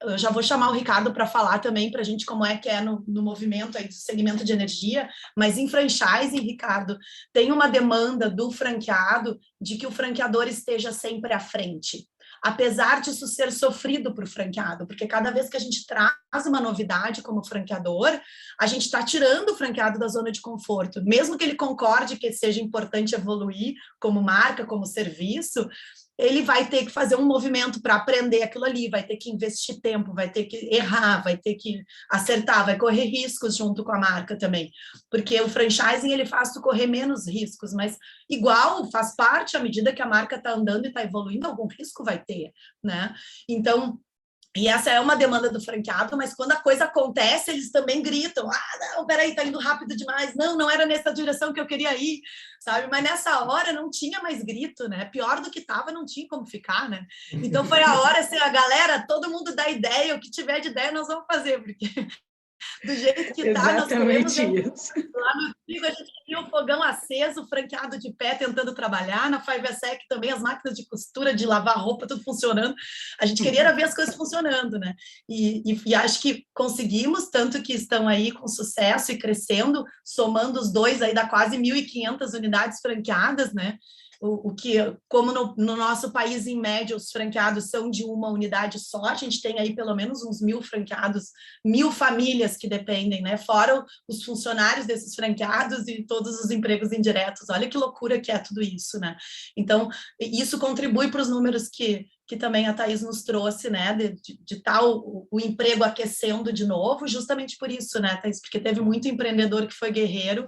eu já vou chamar o Ricardo para falar também para a gente como é que é no movimento aí do segmento de energia, mas em franchising, Ricardo, tem uma demanda do franqueado de que o franqueador esteja sempre à frente, apesar disso ser sofrido para o franqueado, porque cada vez que a gente traz uma novidade como franqueador, a gente está tirando o franqueado da zona de conforto, mesmo que ele concorde que seja importante evoluir como marca, como serviço, ele vai ter que fazer um movimento para aprender aquilo ali, vai ter que investir tempo, vai ter que errar, vai ter que acertar, vai correr riscos junto com a marca também, porque o franchising ele faz tu correr menos riscos, mas igual faz parte à medida que a marca está andando e está evoluindo, algum risco vai ter, né? Então, e essa é uma demanda do franqueado, mas quando a coisa acontece, eles também gritam, não, peraí, tá indo rápido demais, não era nessa direção que eu queria ir, sabe? Mas nessa hora não tinha mais grito, né? Pior do que estava, não tinha como ficar, né? Então foi a hora, assim, a galera, todo mundo dá ideia, o que tiver de ideia nós vamos fazer, porque do jeito que tá, nós queremos... Lá no Trigo, a gente tinha o fogão aceso, o franqueado de pé tentando trabalhar, na 5SEC também as máquinas de costura, de lavar roupa, tudo funcionando. A gente queria ver as coisas funcionando, né? E acho que conseguimos, tanto que estão aí com sucesso e crescendo, somando os dois aí dá quase 1.500 unidades franqueadas, né? como no nosso país, em média, os franqueados são de uma unidade só, a gente tem aí pelo menos uns 1.000 franqueados, 1.000 famílias que dependem, né? Fora os funcionários desses franqueados e todos os empregos indiretos. Olha que loucura que é tudo isso, né? Então, isso contribui para os números que também a Thaís nos trouxe, né, de tal o emprego aquecendo de novo, justamente por isso, né, Thaís, porque teve muito empreendedor que foi guerreiro,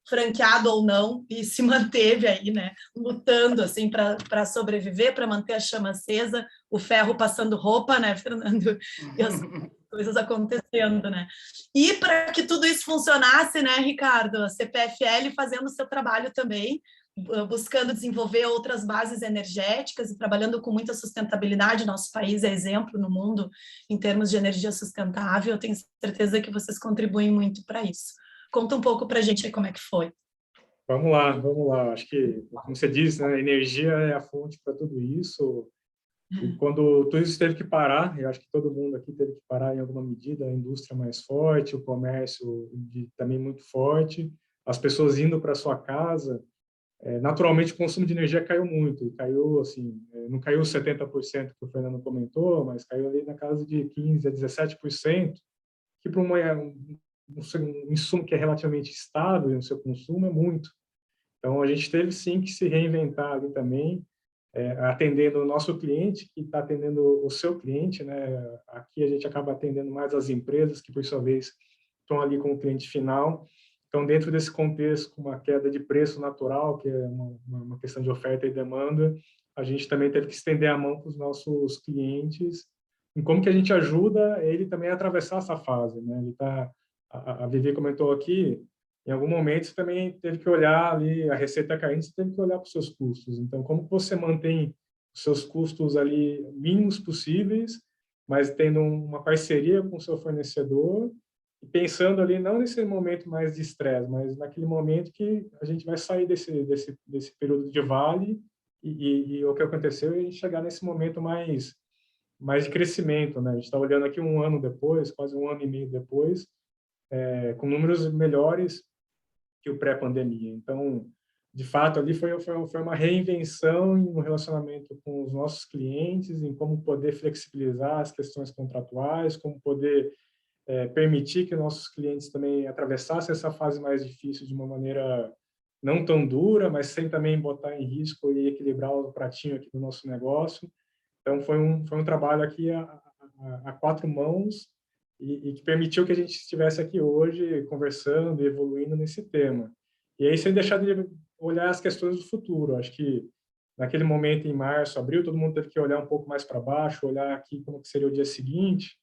franqueado ou não, e se manteve aí, né, lutando, assim, para sobreviver, para manter a chama acesa, o ferro passando roupa, né, Fernando, e as coisas acontecendo, né. E para que tudo isso funcionasse, né, Ricardo, a CPFL fazendo o seu trabalho também, buscando desenvolver outras bases energéticas e trabalhando com muita sustentabilidade. Nosso país é exemplo no mundo em termos de energia sustentável. Eu tenho certeza que vocês contribuem muito para isso. Conta um pouco para a gente aí como é que foi. Vamos lá, vamos lá. Acho que, como você disse, né, a energia é a fonte para tudo isso. E quando tudo isso teve que parar, eu acho que todo mundo aqui teve que parar em alguma medida, a indústria mais forte, o comércio também muito forte, as pessoas indo para sua casa, naturalmente o consumo de energia caiu muito, e caiu assim, não caiu 70% que o Fernando comentou, mas caiu ali na casa de 15% a 17%, que para um insumo que é relativamente estável no seu consumo é muito. Então, a gente teve sim que se reinventar ali também, atendendo o nosso cliente, que está atendendo o seu cliente, né? Aqui a gente acaba atendendo mais as empresas, que por sua vez estão ali com o cliente final. Então, dentro desse contexto, com uma queda de preço natural, que é uma questão de oferta e demanda, a gente também teve que estender a mão para os nossos clientes em como que a gente ajuda ele também a atravessar essa fase, né? A Vivi comentou aqui, em algum momento você também teve que olhar ali, a receita caindo, você teve que olhar para os seus custos. Então, como você mantém os seus custos ali mínimos possíveis, mas tendo uma parceria com o seu fornecedor, e pensando ali não nesse momento mais de estresse, mas naquele momento que a gente vai sair desse período de vale e o que aconteceu é a gente chegar nesse momento mais de crescimento, né? A gente está olhando aqui um ano depois, quase um ano e meio depois, com números melhores que o pré-pandemia. Então, de fato, ali foi uma reinvenção no relacionamento com os nossos clientes, em como poder flexibilizar as questões contratuais, como poder permitir que nossos clientes também atravessassem essa fase mais difícil de uma maneira não tão dura, mas sem também botar em risco e equilibrar o pratinho aqui do nosso negócio. Então, foi um trabalho aqui a quatro mãos e que permitiu que a gente estivesse aqui hoje conversando e evoluindo nesse tema. E aí, sem deixar de olhar as questões do futuro. Acho que naquele momento, em março, abril, todo mundo teve que olhar um pouco mais para baixo, olhar aqui como que seria o dia seguinte,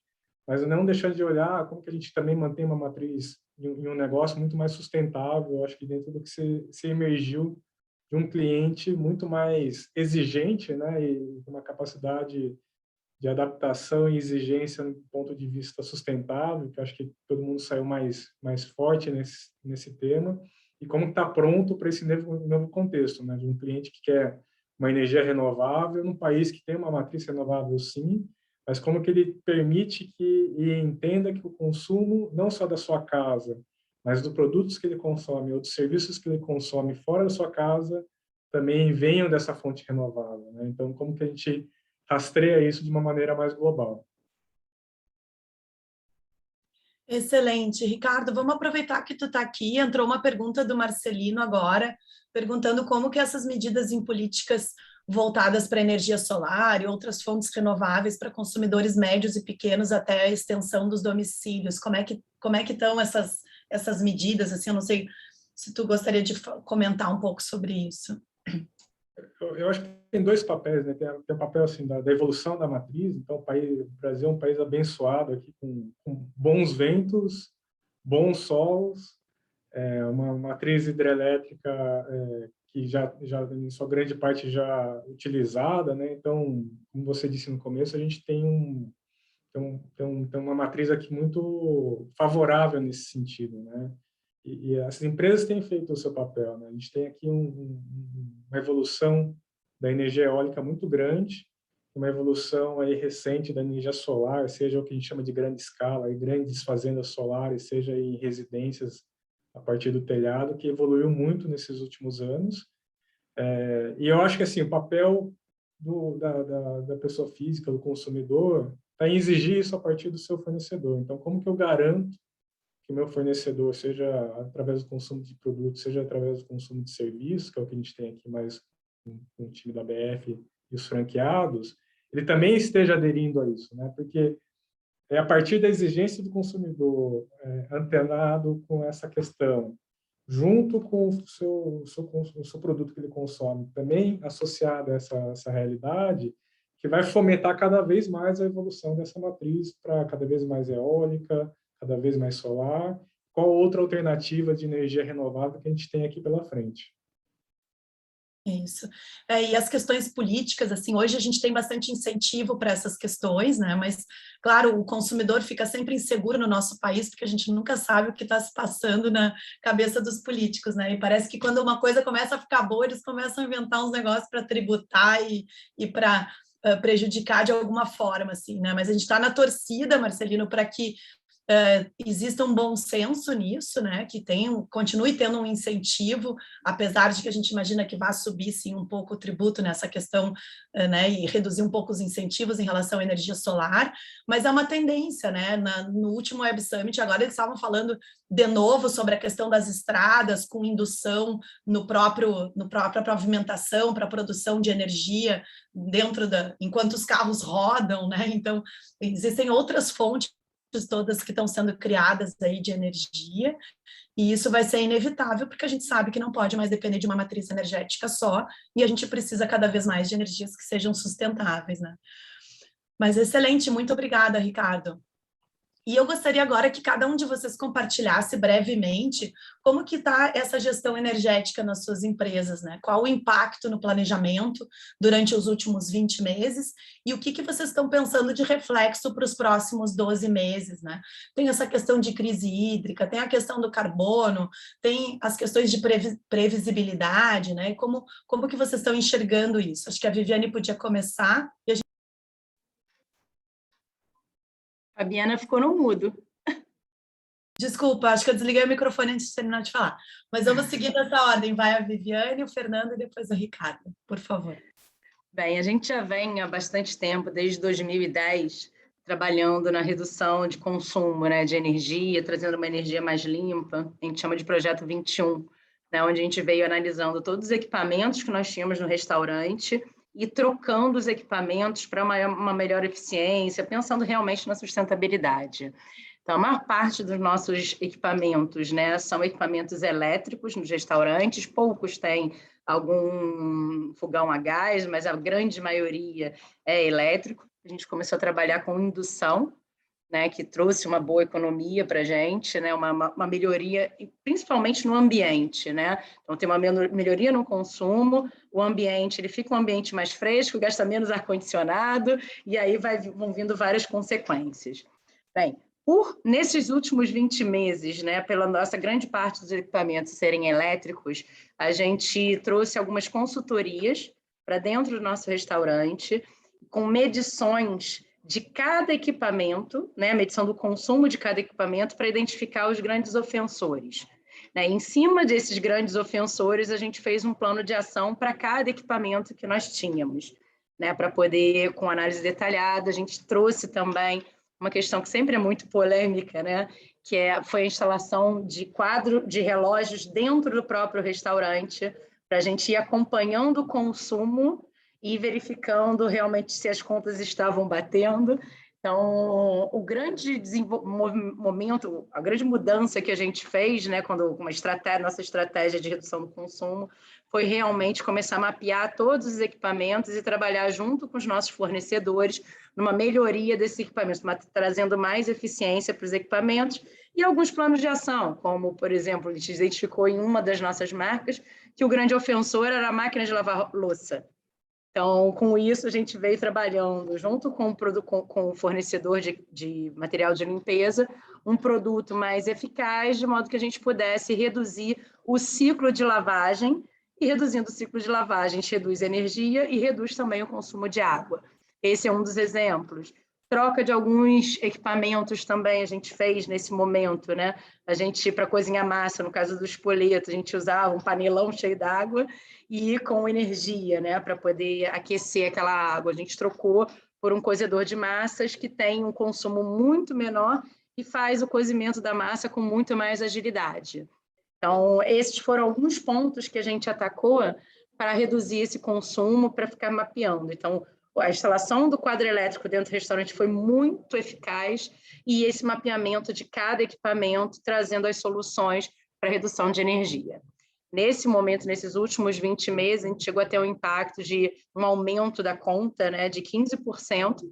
mas não deixando de olhar como que a gente também mantém uma matriz em um negócio muito mais sustentável. Eu acho que dentro do que se emergiu de um cliente muito mais exigente, né, e com uma capacidade de adaptação e exigência do ponto de vista sustentável, que eu acho que todo mundo saiu mais forte nesse tema, e como está pronto para esse novo contexto, né, de um cliente que quer uma energia renovável num país que tem uma matriz renovável, sim, mas como que ele permite e entenda que o consumo, não só da sua casa, mas dos produtos que ele consome ou dos serviços que ele consome fora da sua casa, também venham dessa fonte renovável, né? Então, como que a gente rastreia isso de uma maneira mais global? Excelente. Ricardo, vamos aproveitar que tu está aqui. Entrou uma pergunta do Marcelino agora, perguntando como que essas medidas em políticas voltadas para energia solar e outras fontes renováveis para consumidores médios e pequenos até a extensão dos domicílios. Como é que estão essas medidas? Assim, eu não sei se tu gostaria de comentar um pouco sobre isso. Eu acho que tem dois papéis, né? Tem o papel assim da evolução da matriz. Então, o Brasil é um país abençoado aqui com bons ventos, bons solos, uma matriz hidrelétrica que já em sua grande parte já utilizada, né? Então, como você disse no começo, a gente tem uma matriz aqui muito favorável nesse sentido, né? E as empresas têm feito o seu papel, né? A gente tem aqui uma evolução da energia eólica muito grande, uma evolução aí recente da energia solar, seja o que a gente chama de grande escala, grandes fazendas solares, seja em residências a partir do telhado, que evoluiu muito nesses últimos anos. E eu acho que assim, o papel da pessoa física, do consumidor, está em exigir isso a partir do seu fornecedor. Então, como que eu garanto que o meu fornecedor, seja através do consumo de produtos, seja através do consumo de serviços, que é o que a gente tem aqui mais com o time da BF e os franqueados, ele também esteja aderindo a isso, né? Porque é a partir da exigência do consumidor antenado com essa questão, junto com o seu produto que ele consome, também associado a essa realidade, que vai fomentar cada vez mais a evolução dessa matriz para cada vez mais eólica, cada vez mais solar. Qual outra alternativa de energia renovável que a gente tem aqui pela frente? Isso. E as questões políticas, assim, hoje a gente tem bastante incentivo para essas questões, né? Mas, claro, o consumidor fica sempre inseguro no nosso país, porque a gente nunca sabe o que está se passando na cabeça dos políticos, né? E parece que quando uma coisa começa a ficar boa, eles começam a inventar uns negócios para tributar e para prejudicar de alguma forma, assim, né? Mas a gente está na torcida, Marcelino, para que exista um bom senso nisso, né, que continue tendo um incentivo, apesar de que a gente imagina que vá subir, sim, um pouco o tributo nessa questão, né, e reduzir um pouco os incentivos em relação à energia solar, mas é uma tendência, né, no último Web Summit, agora eles estavam falando de novo sobre a questão das estradas, com indução na própria pavimentação para a produção de energia enquanto os carros rodam, né, então existem outras fontes todas que estão sendo criadas aí de energia, e isso vai ser inevitável, porque a gente sabe que não pode mais depender de uma matriz energética só, e a gente precisa cada vez mais de energias que sejam sustentáveis, né? Mas excelente, muito obrigada, Ricardo. E eu gostaria agora que cada um de vocês compartilhasse brevemente como que está essa gestão energética nas suas empresas, né? Qual o impacto no planejamento durante os últimos 20 meses e o que vocês estão pensando de reflexo para os próximos 12 meses, né? Tem essa questão de crise hídrica, tem a questão do carbono, tem as questões de previsibilidade, né? Como que vocês estão enxergando isso? Acho que a Viviane podia começar e a gente... Fabiana ficou no mudo. Desculpa, acho que eu desliguei o microfone antes de terminar de falar. Mas eu vou seguir nessa ordem. Vai a Viviane, o Fernando e depois o Ricardo, por favor. Bem, a gente já vem há bastante tempo, desde 2010, trabalhando na redução de consumo, né, de energia, trazendo uma energia mais limpa. A gente chama de Projeto 21, né, onde a gente veio analisando todos os equipamentos que nós tínhamos no restaurante e trocando os equipamentos para uma melhor eficiência, pensando realmente na sustentabilidade. Então, a maior parte dos nossos equipamentos, né, são equipamentos elétricos nos restaurantes, poucos têm algum fogão a gás, mas a grande maioria é elétrico. A gente começou a trabalhar com indução, né, que trouxe uma boa economia para a gente, né, uma melhoria, principalmente no ambiente, né? Então, tem uma melhoria no consumo, o ambiente, ele fica um ambiente mais fresco, gasta menos ar-condicionado, e aí vão vindo várias consequências. Bem, nesses últimos 20 meses, né, pela nossa grande parte dos equipamentos serem elétricos, a gente trouxe algumas consultorias para dentro do nosso restaurante, com medições de cada equipamento, né, a medição do consumo de cada equipamento para identificar os grandes ofensores. Né? Em cima desses grandes ofensores, a gente fez um plano de ação para cada equipamento que nós tínhamos, né, para poder, com análise detalhada, a gente trouxe também uma questão que sempre é muito polêmica, né, que foi a instalação de quadro de relógios dentro do próprio restaurante, para a gente ir acompanhando o consumo e verificando realmente se as contas estavam batendo. Então, o grande momento, a grande mudança que a gente fez, né, quando nossa estratégia de redução do consumo, foi realmente começar a mapear todos os equipamentos e trabalhar junto com os nossos fornecedores numa melhoria desses equipamentos, trazendo mais eficiência para os equipamentos e alguns planos de ação, como, por exemplo, a gente identificou em uma das nossas marcas que o grande ofensor era a máquina de lavar louça. Então, com isso, a gente veio trabalhando junto com o fornecedor de material de limpeza, um produto mais eficaz, de modo que a gente pudesse reduzir o ciclo de lavagem, e reduzindo o ciclo de lavagem, a gente reduz energia e reduz também o consumo de água. Esse é um dos exemplos. troca de alguns equipamentos também a gente fez nesse momento, né? A gente, para cozinhar massa, no caso do espoleto, a gente usava um panelão cheio d'água e com energia, né? Para poder aquecer aquela água. A gente trocou por um cozedor de massas que tem um consumo muito menor e faz o cozimento da massa com muito mais agilidade. Então, esses foram alguns pontos que a gente atacou para reduzir esse consumo, para ficar mapeando. Então, a instalação do quadro elétrico dentro do restaurante foi muito eficaz e esse mapeamento de cada equipamento trazendo as soluções para redução de energia. Nesse momento, nesses últimos 20 meses, a gente chegou a ter um impacto de um aumento da conta, né, de 15%,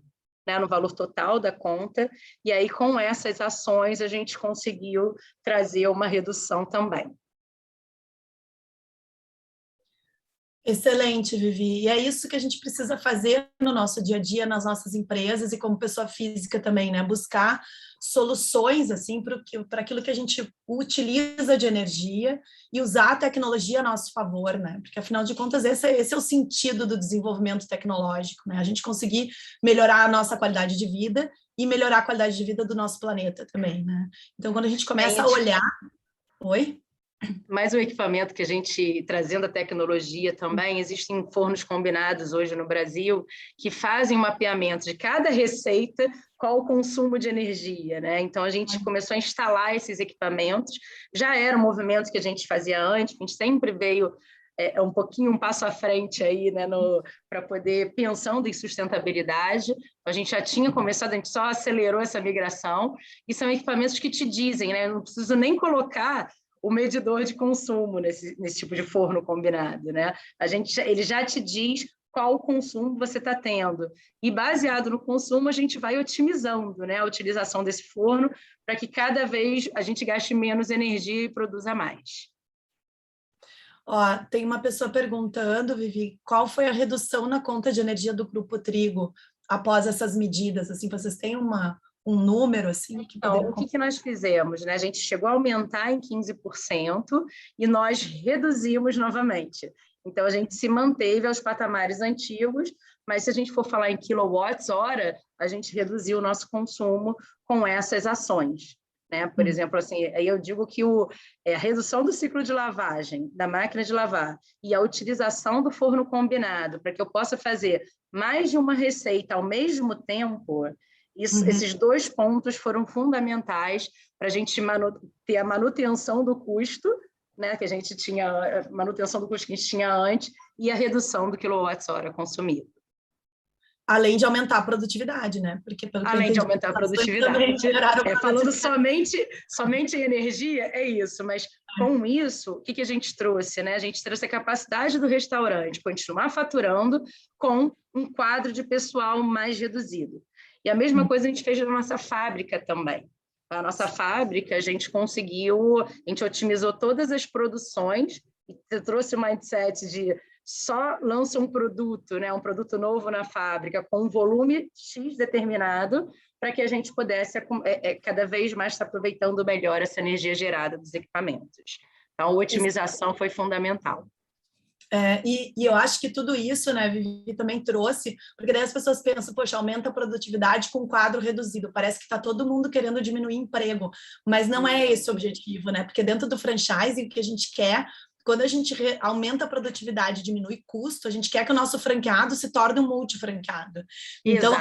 né, no valor total da conta, e aí com essas ações a gente conseguiu trazer uma redução também. Excelente, Vivi. E é isso que a gente precisa fazer no nosso dia a dia, nas nossas empresas e como pessoa física também, né? Buscar soluções, assim, para aquilo que a gente utiliza de energia e usar a tecnologia a nosso favor, né? Porque, afinal de contas, esse é o sentido do desenvolvimento tecnológico, né? A gente conseguir melhorar a nossa qualidade de vida e melhorar a qualidade de vida do nosso planeta também, né? Então, quando a gente começa a olhar... Oi? Mais um equipamento que a gente, trazendo a tecnologia também, existem fornos combinados hoje no Brasil que fazem um mapeamento de cada receita, qual o consumo de energia, né? Então, a gente começou a instalar esses equipamentos, já era um movimento que a gente fazia antes, a gente sempre veio um pouquinho, um passo à frente aí, né, para poder, pensando em sustentabilidade, a gente já tinha começado, a gente só acelerou essa migração, e são equipamentos que te dizem, né, eu não preciso nem colocar o medidor de consumo nesse tipo de forno combinado, né? Ele já te diz qual o consumo você está tendo. E baseado no consumo, a gente vai otimizando, né, a utilização desse forno para que cada vez a gente gaste menos energia e produza mais. Ó, tem uma pessoa perguntando, Vivi, qual foi a redução na conta de energia do Grupo Trigo após essas medidas? Assim, vocês têm um número assim? Então, o que nós fizemos? Né? A gente chegou a aumentar em 15% e nós reduzimos novamente. Então, a gente se manteve aos patamares antigos, mas se a gente for falar em quilowatts-hora, a gente reduziu o nosso consumo com essas ações. Né? Por exemplo, assim, aí eu digo que a redução do ciclo de lavagem, da máquina de lavar, e a utilização do forno combinado, para que eu possa fazer mais de uma receita ao mesmo tempo... Esses dois pontos foram fundamentais para a gente ter a manutenção do custo, né, que a gente tinha, a manutenção do custo que a gente tinha antes, e a redução do quilowatt-hora consumido. Além de aumentar a produtividade, né? Porque, além de aumentar a produtividade. Falando somente em energia, é isso, mas com isso, o que a gente trouxe? Né? A gente trouxe a capacidade do restaurante continuar faturando com um quadro de pessoal mais reduzido. E a mesma coisa a gente fez na nossa fábrica também. A nossa fábrica, a gente otimizou todas as produções e trouxe o mindset de só lança um produto, né, um produto novo na fábrica com um volume X determinado para que a gente pudesse cada vez mais estar aproveitando melhor essa energia gerada dos equipamentos. Então, a otimização foi fundamental. E eu acho que tudo isso, né, Vivi, também trouxe, porque daí as pessoas pensam, poxa, aumenta a produtividade com quadro reduzido, parece que está todo mundo querendo diminuir emprego, mas não é esse o objetivo, né, porque dentro do franchising, o que a gente quer, quando a gente aumenta a produtividade, diminui custo, a gente quer que o nosso franqueado se torne um multifranqueado. Então,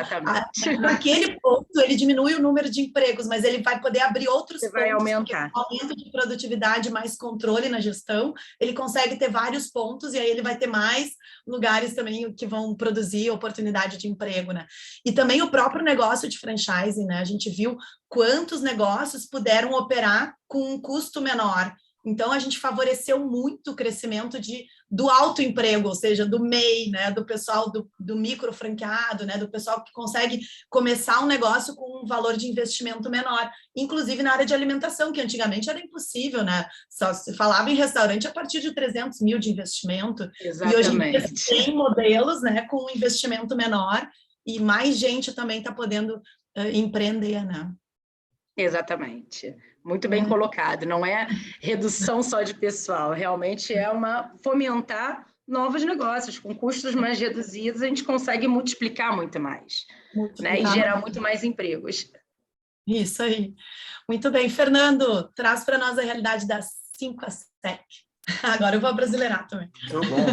naquele ponto, ele diminui o número de empregos, mas ele vai poder abrir outros pontos, vai aumentar. Com aumento de produtividade, mais controle na gestão, ele consegue ter vários pontos e aí ele vai ter mais lugares também que vão produzir oportunidade de emprego, né? E também o próprio negócio de franchising, né? A gente viu quantos negócios puderam operar com um custo menor. Então, a gente favoreceu muito o crescimento do autoemprego, ou seja, do MEI, né, do pessoal do micro franqueado, né, do pessoal que consegue começar um negócio com um valor de investimento menor, inclusive na área de alimentação, que antigamente era impossível, né? Só se falava em restaurante a partir de 300 mil de investimento. Exatamente. E hoje em dia tem modelos, né, com investimento menor e mais gente também está podendo empreender, né? Exatamente. Muito bem colocado. Não é redução só de pessoal, realmente é fomentar novos negócios. Com custos mais reduzidos, a gente consegue multiplicar muito mais, né? E gerar muito mais empregos. Isso aí. Muito bem. Fernando, traz para nós a realidade da 5A-SEC. Agora eu vou abrasileirar também. Muito bom.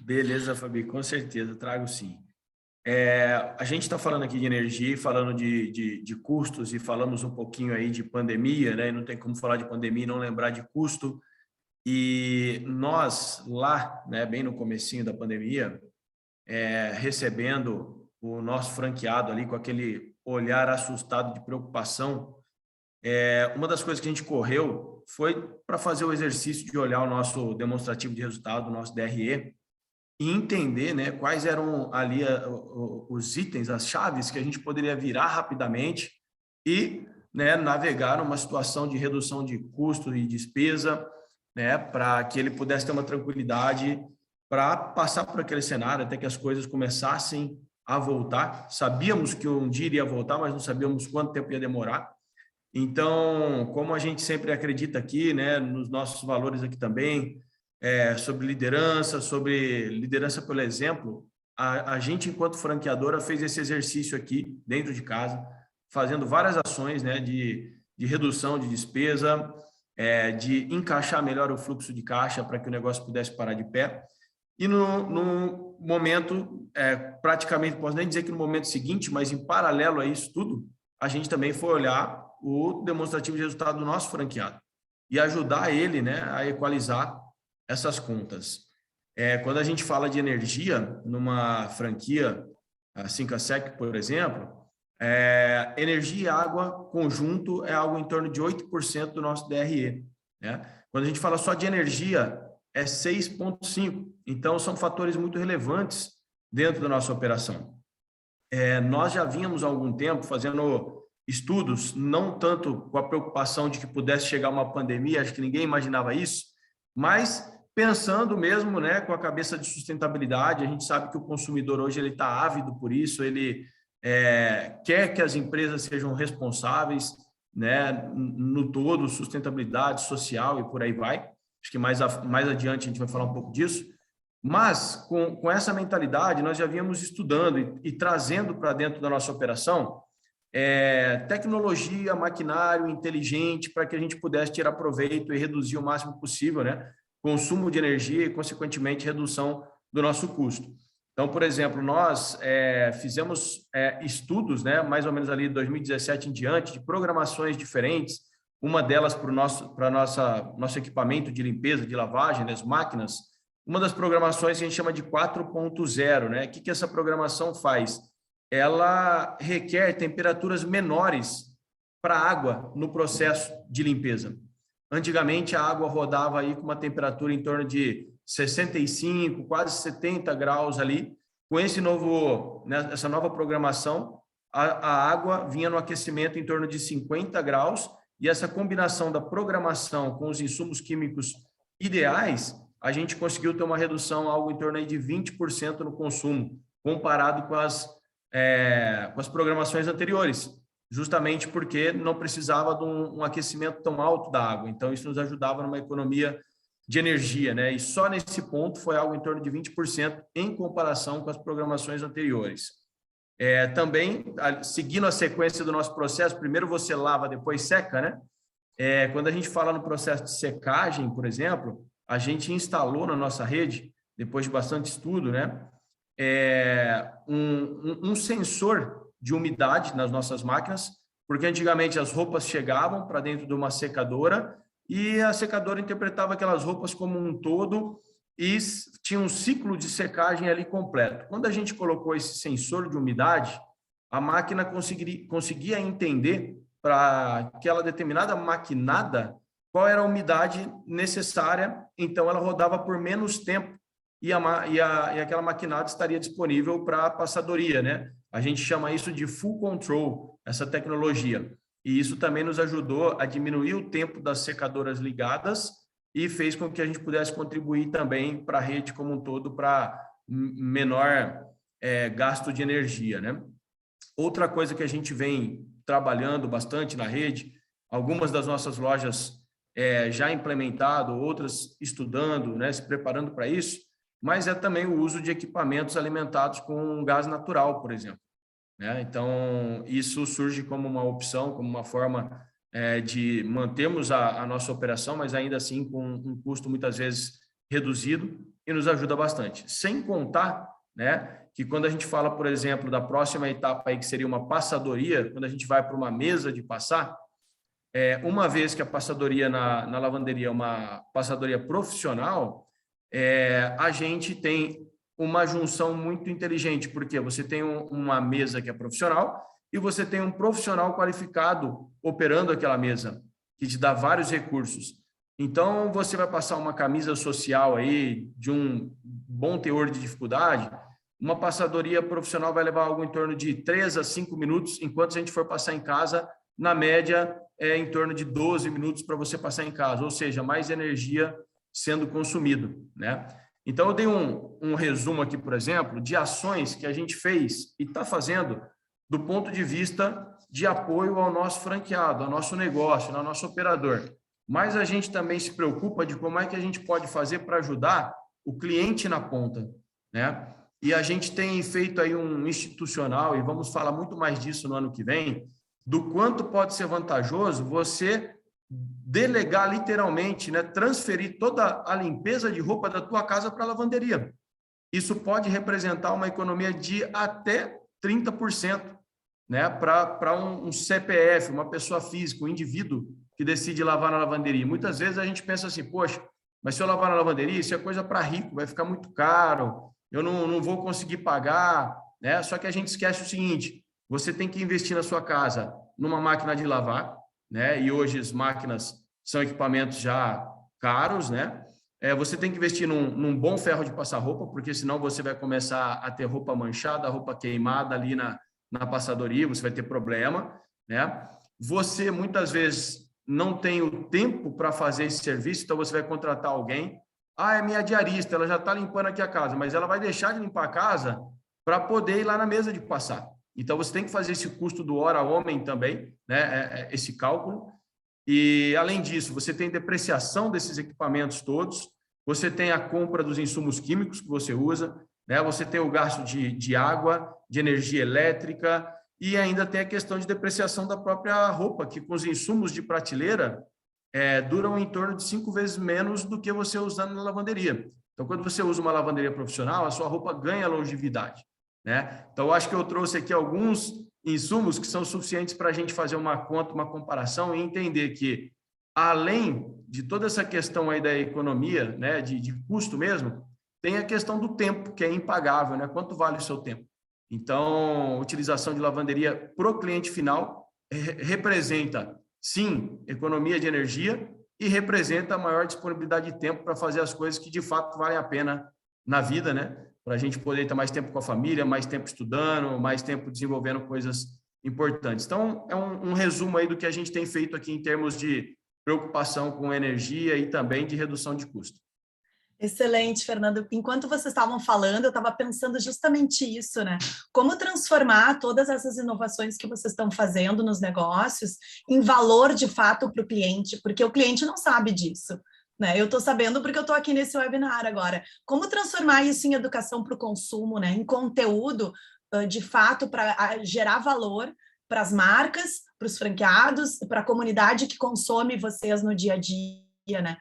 Beleza, Fabi, com certeza, trago sim. A gente está falando aqui de energia, falando de custos, e falamos um pouquinho aí de pandemia, né? E não tem como falar de pandemia e não lembrar de custo. E nós, lá, né, bem no comecinho da pandemia, recebendo o nosso franqueado ali com aquele olhar assustado de preocupação, uma das coisas que a gente correu foi para fazer o exercício de olhar o nosso demonstrativo de resultado, o nosso DRE, e entender, né, quais eram ali os itens, as chaves que a gente poderia virar rapidamente e, né, navegar numa situação de redução de custo e despesa, né, para que ele pudesse ter uma tranquilidade para passar por aquele cenário até que as coisas começassem a voltar. Sabíamos que um dia iria voltar, mas não sabíamos quanto tempo ia demorar. Então, como a gente sempre acredita aqui, né, nos nossos valores aqui também, sobre liderança pelo exemplo, a gente, enquanto franqueadora, fez esse exercício aqui, dentro de casa, fazendo várias ações, né, de redução de despesa, de encaixar melhor o fluxo de caixa para que o negócio pudesse parar de pé. E no momento, praticamente, posso nem dizer que no momento seguinte, mas em paralelo a isso tudo, a gente também foi olhar o demonstrativo de resultado do nosso franqueado e ajudar ele, né, a equalizar essas contas. Quando a gente fala de energia numa franquia, a 5A-SEC, por exemplo, energia e água conjunto é algo em torno de 8% do nosso DRE, né? Quando a gente fala só de energia, é 6,5%. Então, são fatores muito relevantes dentro da nossa operação. Nós já vínhamos há algum tempo fazendo estudos, não tanto com a preocupação de que pudesse chegar uma pandemia, acho que ninguém imaginava isso, mas pensando mesmo, né, com a cabeça de sustentabilidade. A gente sabe que o consumidor hoje ele está ávido por isso, ele quer que as empresas sejam responsáveis, né, no todo, sustentabilidade social e por aí vai. Acho que mais adiante a gente vai falar um pouco disso. Mas, com essa mentalidade, nós já vínhamos estudando e trazendo para dentro da nossa operação tecnologia, maquinário inteligente para que a gente pudesse tirar proveito e reduzir o máximo possível, né, consumo de energia e, consequentemente, redução do nosso custo. Então, por exemplo, nós fizemos estudos, né, mais ou menos ali de 2017 em diante, de programações diferentes, uma delas para o nosso equipamento de limpeza, de lavagem, né, as máquinas, uma das programações que a gente chama de 4.0, né? O que essa programação faz? Ela requer temperaturas menores para a água no processo de limpeza. Antigamente, a água rodava aí com uma temperatura em torno de 65, quase 70 graus ali. Com essa nova programação, a água vinha no aquecimento em torno de 50 graus, e essa combinação da programação com os insumos químicos ideais, a gente conseguiu ter uma redução algo em torno aí de 20% no consumo, comparado com as programações anteriores, justamente porque não precisava de um aquecimento tão alto da água. Então, isso nos ajudava numa economia de energia, né? E só nesse ponto foi algo em torno de 20% em comparação com as programações anteriores. Também, seguindo a sequência do nosso processo, primeiro você lava, depois seca, né? Quando a gente fala no processo de secagem, por exemplo, a gente instalou na nossa rede, depois de bastante estudo, né, um sensor de umidade nas nossas máquinas, porque antigamente as roupas chegavam para dentro de uma secadora e a secadora interpretava aquelas roupas como um todo e tinha um ciclo de secagem ali completo. Quando a gente colocou esse sensor de umidade, a máquina conseguia entender para aquela determinada maquinada qual era a umidade necessária, então ela rodava por menos tempo e aquela maquinada estaria disponível para a passadoria, né? A gente chama isso de full control, essa tecnologia. E isso também nos ajudou a diminuir o tempo das secadoras ligadas e fez com que a gente pudesse contribuir também para a rede como um todo, para menor gasto de energia, né? Outra coisa que a gente vem trabalhando bastante na rede, algumas das nossas lojas já implementado, outras estudando, né, se preparando para isso, mas é também o uso de equipamentos alimentados com gás natural, por exemplo, né? Então, isso surge como uma opção, como uma forma de mantermos a nossa operação, mas ainda assim com um custo muitas vezes reduzido, e nos ajuda bastante. Sem contar, né, que quando a gente fala, por exemplo, da próxima etapa aí, que seria uma passadoria, quando a gente vai para uma mesa de passar, uma vez que a passadoria na lavanderia é uma passadoria profissional, a gente tem uma junção muito inteligente, porque você tem uma mesa que é profissional e você tem um profissional qualificado operando aquela mesa, que te dá vários recursos. Então, você vai passar uma camisa social aí de um bom teor de dificuldade, uma passadoria profissional vai levar algo em torno de 3 a 5 minutos, enquanto a gente for passar em casa, na média, em torno de 12 minutos para você passar em casa, ou seja, mais energia sendo consumido, né? Então, eu dei um resumo aqui, por exemplo, de ações que a gente fez e está fazendo do ponto de vista de apoio ao nosso franqueado, ao nosso negócio, ao nosso operador. Mas a gente também se preocupa de como é que a gente pode fazer para ajudar o cliente na ponta, né? E a gente tem feito aí um institucional, e vamos falar muito mais disso no ano que vem, do quanto pode ser vantajoso você delegar literalmente, né, transferir toda a limpeza de roupa da tua casa para a lavanderia. Isso pode representar uma economia de até 30%, né, para um CPF, uma pessoa física, um indivíduo que decide lavar na lavanderia. Muitas vezes a gente pensa assim, poxa, mas se eu lavar na lavanderia, isso é coisa para rico, vai ficar muito caro, eu não vou conseguir pagar, né? Só que a gente esquece o seguinte, você tem que investir na sua casa numa máquina de lavar, né? E hoje as máquinas são equipamentos já caros, né? Você tem que investir num bom ferro de passar roupa, porque senão você vai começar a ter roupa manchada, roupa queimada ali na passadoria, você vai ter problema, né? Você muitas vezes não tem o tempo para fazer esse serviço, então você vai contratar alguém. É minha diarista, ela já está limpando aqui a casa, mas ela vai deixar de limpar a casa para poder ir lá na mesa de passar. Então, você tem que fazer esse custo do hora homem também, né? Esse cálculo. E, além disso, você tem depreciação desses equipamentos todos, você tem a compra dos insumos químicos que você usa, né? Você tem o gasto de água, de energia elétrica, e ainda tem a questão de depreciação da própria roupa, que com os insumos de prateleira duram em torno de 5 vezes menos do que você usando na lavanderia. Então, quando você usa uma lavanderia profissional, a sua roupa ganha longevidade, né? Então, eu acho que eu trouxe aqui alguns insumos que são suficientes para a gente fazer uma conta, uma comparação e entender que, além de toda essa questão aí da economia, né, de custo mesmo, tem a questão do tempo, que é impagável, né? Quanto vale o seu tempo? Então, a utilização de lavanderia para o cliente final representa, sim, economia de energia e representa a maior disponibilidade de tempo para fazer as coisas que, de fato, valem a pena na vida, né? Para a gente poder estar mais tempo com a família, mais tempo estudando, mais tempo desenvolvendo coisas importantes. Então, é um resumo aí do que a gente tem feito aqui em termos de preocupação com energia e também de redução de custo. Excelente, Fernando. Enquanto vocês estavam falando, eu estava pensando justamente isso, né? Como transformar todas essas inovações que vocês estão fazendo nos negócios em valor de fato para o cliente, porque o cliente não sabe disso, né? Eu estou sabendo porque eu estou aqui nesse webinar agora. Como transformar isso em educação para o consumo, né? Em conteúdo, de fato, para gerar valor para as marcas, para os franqueados, para a comunidade que consome vocês no dia a dia, né?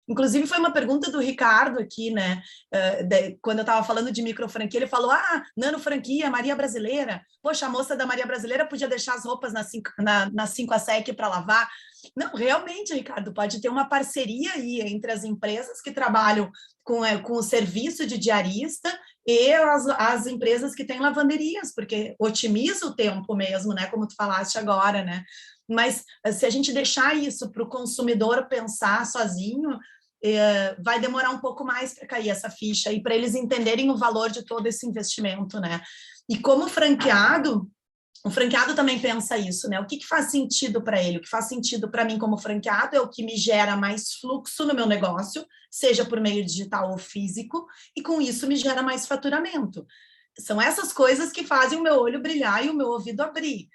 Inclusive, foi uma pergunta do Ricardo aqui, né? Quando eu estava falando de microfranquia, ele falou, nano franquia, Maria Brasileira. Poxa, a moça da Maria Brasileira podia deixar as roupas na 5 a SEC para lavar. Não, realmente, Ricardo, pode ter uma parceria aí entre as empresas que trabalham com o serviço de diarista e as empresas que têm lavanderias, porque otimiza o tempo mesmo, né? Como tu falaste agora, né? Mas se a gente deixar isso para o consumidor pensar sozinho, vai demorar um pouco mais para cair essa ficha e para eles entenderem o valor de todo esse investimento, né? E como franqueado, o franqueado também pensa isso, né? O que faz sentido para ele? O que faz sentido para mim como franqueado é o que me gera mais fluxo no meu negócio, seja por meio digital ou físico, e com isso me gera mais faturamento. São essas coisas que fazem o meu olho brilhar e o meu ouvido abrir.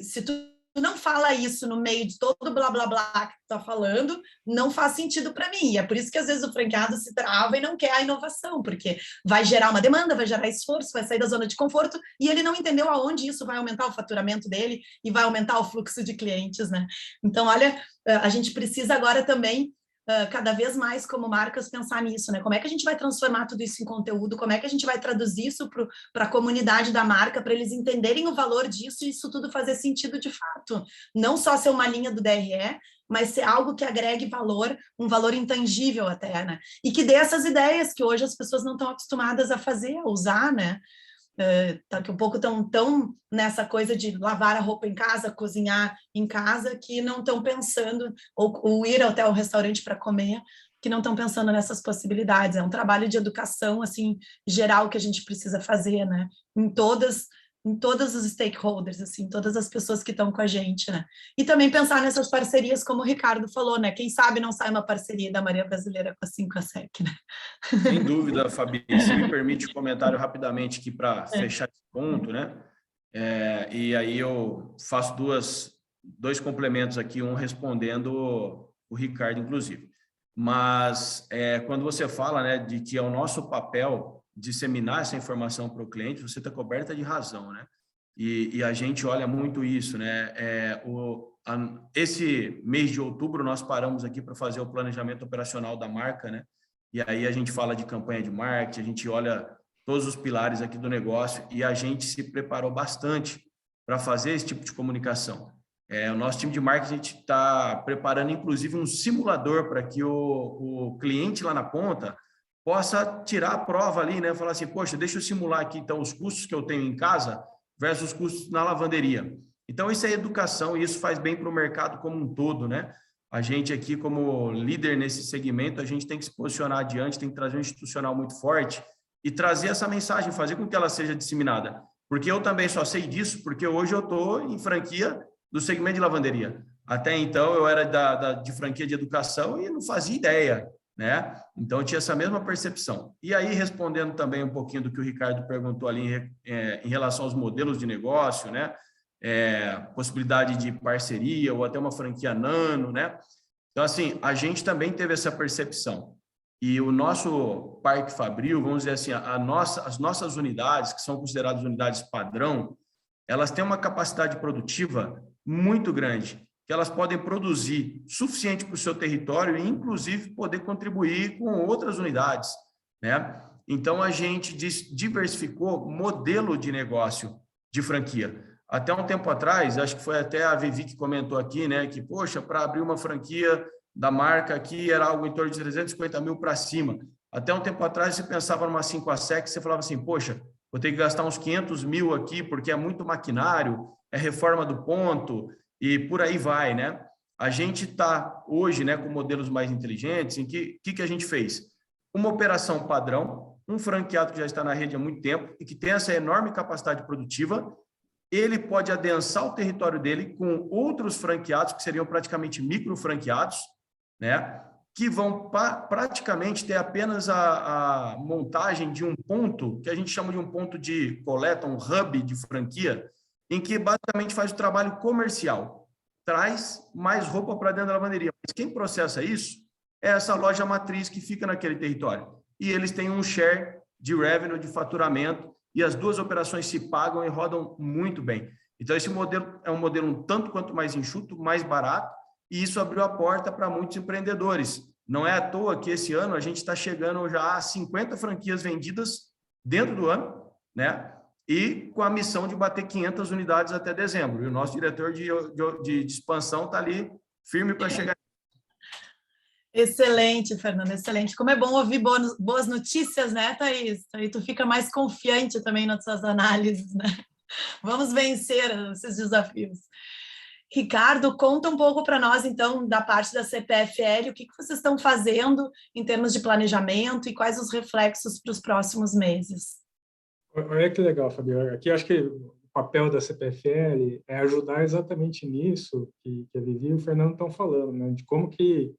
Se tu não fala isso no meio de todo blá blá blá que tu tá falando, não faz sentido para mim. E é por isso que às vezes o franqueado se trava e não quer a inovação, porque vai gerar uma demanda, vai gerar esforço, vai sair da zona de conforto, e ele não entendeu aonde isso vai aumentar o faturamento dele e vai aumentar o fluxo de clientes, né? Então, olha, a gente precisa agora também cada vez mais como marcas pensar nisso, né? Como é que a gente vai transformar tudo isso em conteúdo? Como é que a gente vai traduzir isso para a comunidade da marca, para eles entenderem o valor disso e isso tudo fazer sentido de fato? Não só ser uma linha do DRE, mas ser algo que agregue valor, um valor intangível até, né? E que dê essas ideias que hoje as pessoas não estão acostumadas a fazer, a usar, né? Daqui a pouco estão tão nessa coisa de lavar a roupa em casa, cozinhar em casa, que não estão pensando, ou ir até o restaurante para comer, que não estão pensando nessas possibilidades. É um trabalho de educação, assim, geral que a gente precisa fazer, né? Em todos os stakeholders, assim, todas as pessoas que estão com a gente, né? E também pensar nessas parcerias, como o Ricardo falou, né? Quem sabe não sai uma parceria da Maria Brasileira com a 5A-SEC, né? Sem dúvida, Fabi. Se me permite um comentário rapidamente aqui para fechar esse ponto, né? E aí eu faço dois complementos aqui, um respondendo o Ricardo, inclusive. Mas quando você fala, né, de que é o nosso papel disseminar essa informação para o cliente, você está coberta de razão, né? E a gente olha muito isso, né? Esse mês de outubro nós paramos aqui para fazer o planejamento operacional da marca, né? E aí a gente fala de campanha de marketing, a gente olha todos os pilares aqui do negócio e a gente se preparou bastante para fazer esse tipo de comunicação. O nosso time de marketing está preparando, inclusive, um simulador para que o cliente lá na ponta possa tirar a prova ali, né? Falar assim, poxa, deixa eu simular aqui, então, os custos que eu tenho em casa versus os custos na lavanderia. Então, isso é educação e isso faz bem para o mercado como um todo, né? A gente aqui, como líder nesse segmento, a gente tem que se posicionar adiante, tem que trazer um institucional muito forte e trazer essa mensagem, fazer com que ela seja disseminada. Porque eu também só sei disso porque hoje eu estou em franquia do segmento de lavanderia. Até então, eu era de franquia de educação e não fazia ideia, né? Então, eu tinha essa mesma percepção. E aí, respondendo também um pouquinho do que o Ricardo perguntou ali em relação aos modelos de negócio, né? Possibilidade de parceria ou até uma franquia nano, né? Então, assim, a gente também teve essa percepção. E o nosso Parque Fabril, vamos dizer assim, as nossas unidades, que são consideradas unidades padrão, elas têm uma capacidade produtiva muito grande, que elas podem produzir suficiente para o seu território e, inclusive, poder contribuir com outras unidades, né? Então, a gente diversificou modelo de negócio de franquia. Até um tempo atrás, acho que foi até a Vivi que comentou aqui, né, que, poxa, para abrir uma franquia da marca aqui era algo em torno de 350 mil para cima. Até um tempo atrás, você pensava numa 5A-SEC, você falava assim, poxa, vou ter que gastar uns 500 mil aqui, porque é muito maquinário, é reforma do ponto, e por aí vai, né? A gente está hoje, né, com modelos mais inteligentes, em que a gente fez? Uma operação padrão, um franqueado que já está na rede há muito tempo e que tem essa enorme capacidade produtiva, ele pode adensar o território dele com outros franqueados, que seriam praticamente micro franqueados, né? Que vão praticamente ter apenas a montagem de um ponto, que a gente chama de um ponto de coleta, um hub de franquia, em que basicamente faz o trabalho comercial, traz mais roupa para dentro da lavanderia. Mas quem processa isso é essa loja matriz que fica naquele território. E eles têm um share de revenue, de faturamento, e as duas operações se pagam e rodam muito bem. Então, esse modelo é um modelo um tanto quanto mais enxuto, mais barato, e isso abriu a porta para muitos empreendedores. Não é à toa que esse ano a gente está chegando já a 50 franquias vendidas dentro do ano, né? E com a missão de bater 500 unidades até dezembro. E o nosso diretor de expansão está ali firme para chegar. Excelente, Fernanda, excelente. Como é bom ouvir boas notícias, né, Thaís? Aí tu fica mais confiante também nas suas análises, né? Vamos vencer esses desafios. Ricardo, conta um pouco para nós, então, da parte da CPFL, o que vocês estão fazendo em termos de planejamento e quais os reflexos para os próximos meses. Olha que legal, Fabio. Aqui acho que o papel da CPFL é ajudar exatamente nisso que a Vivi e o Fernando estão falando, né? De como que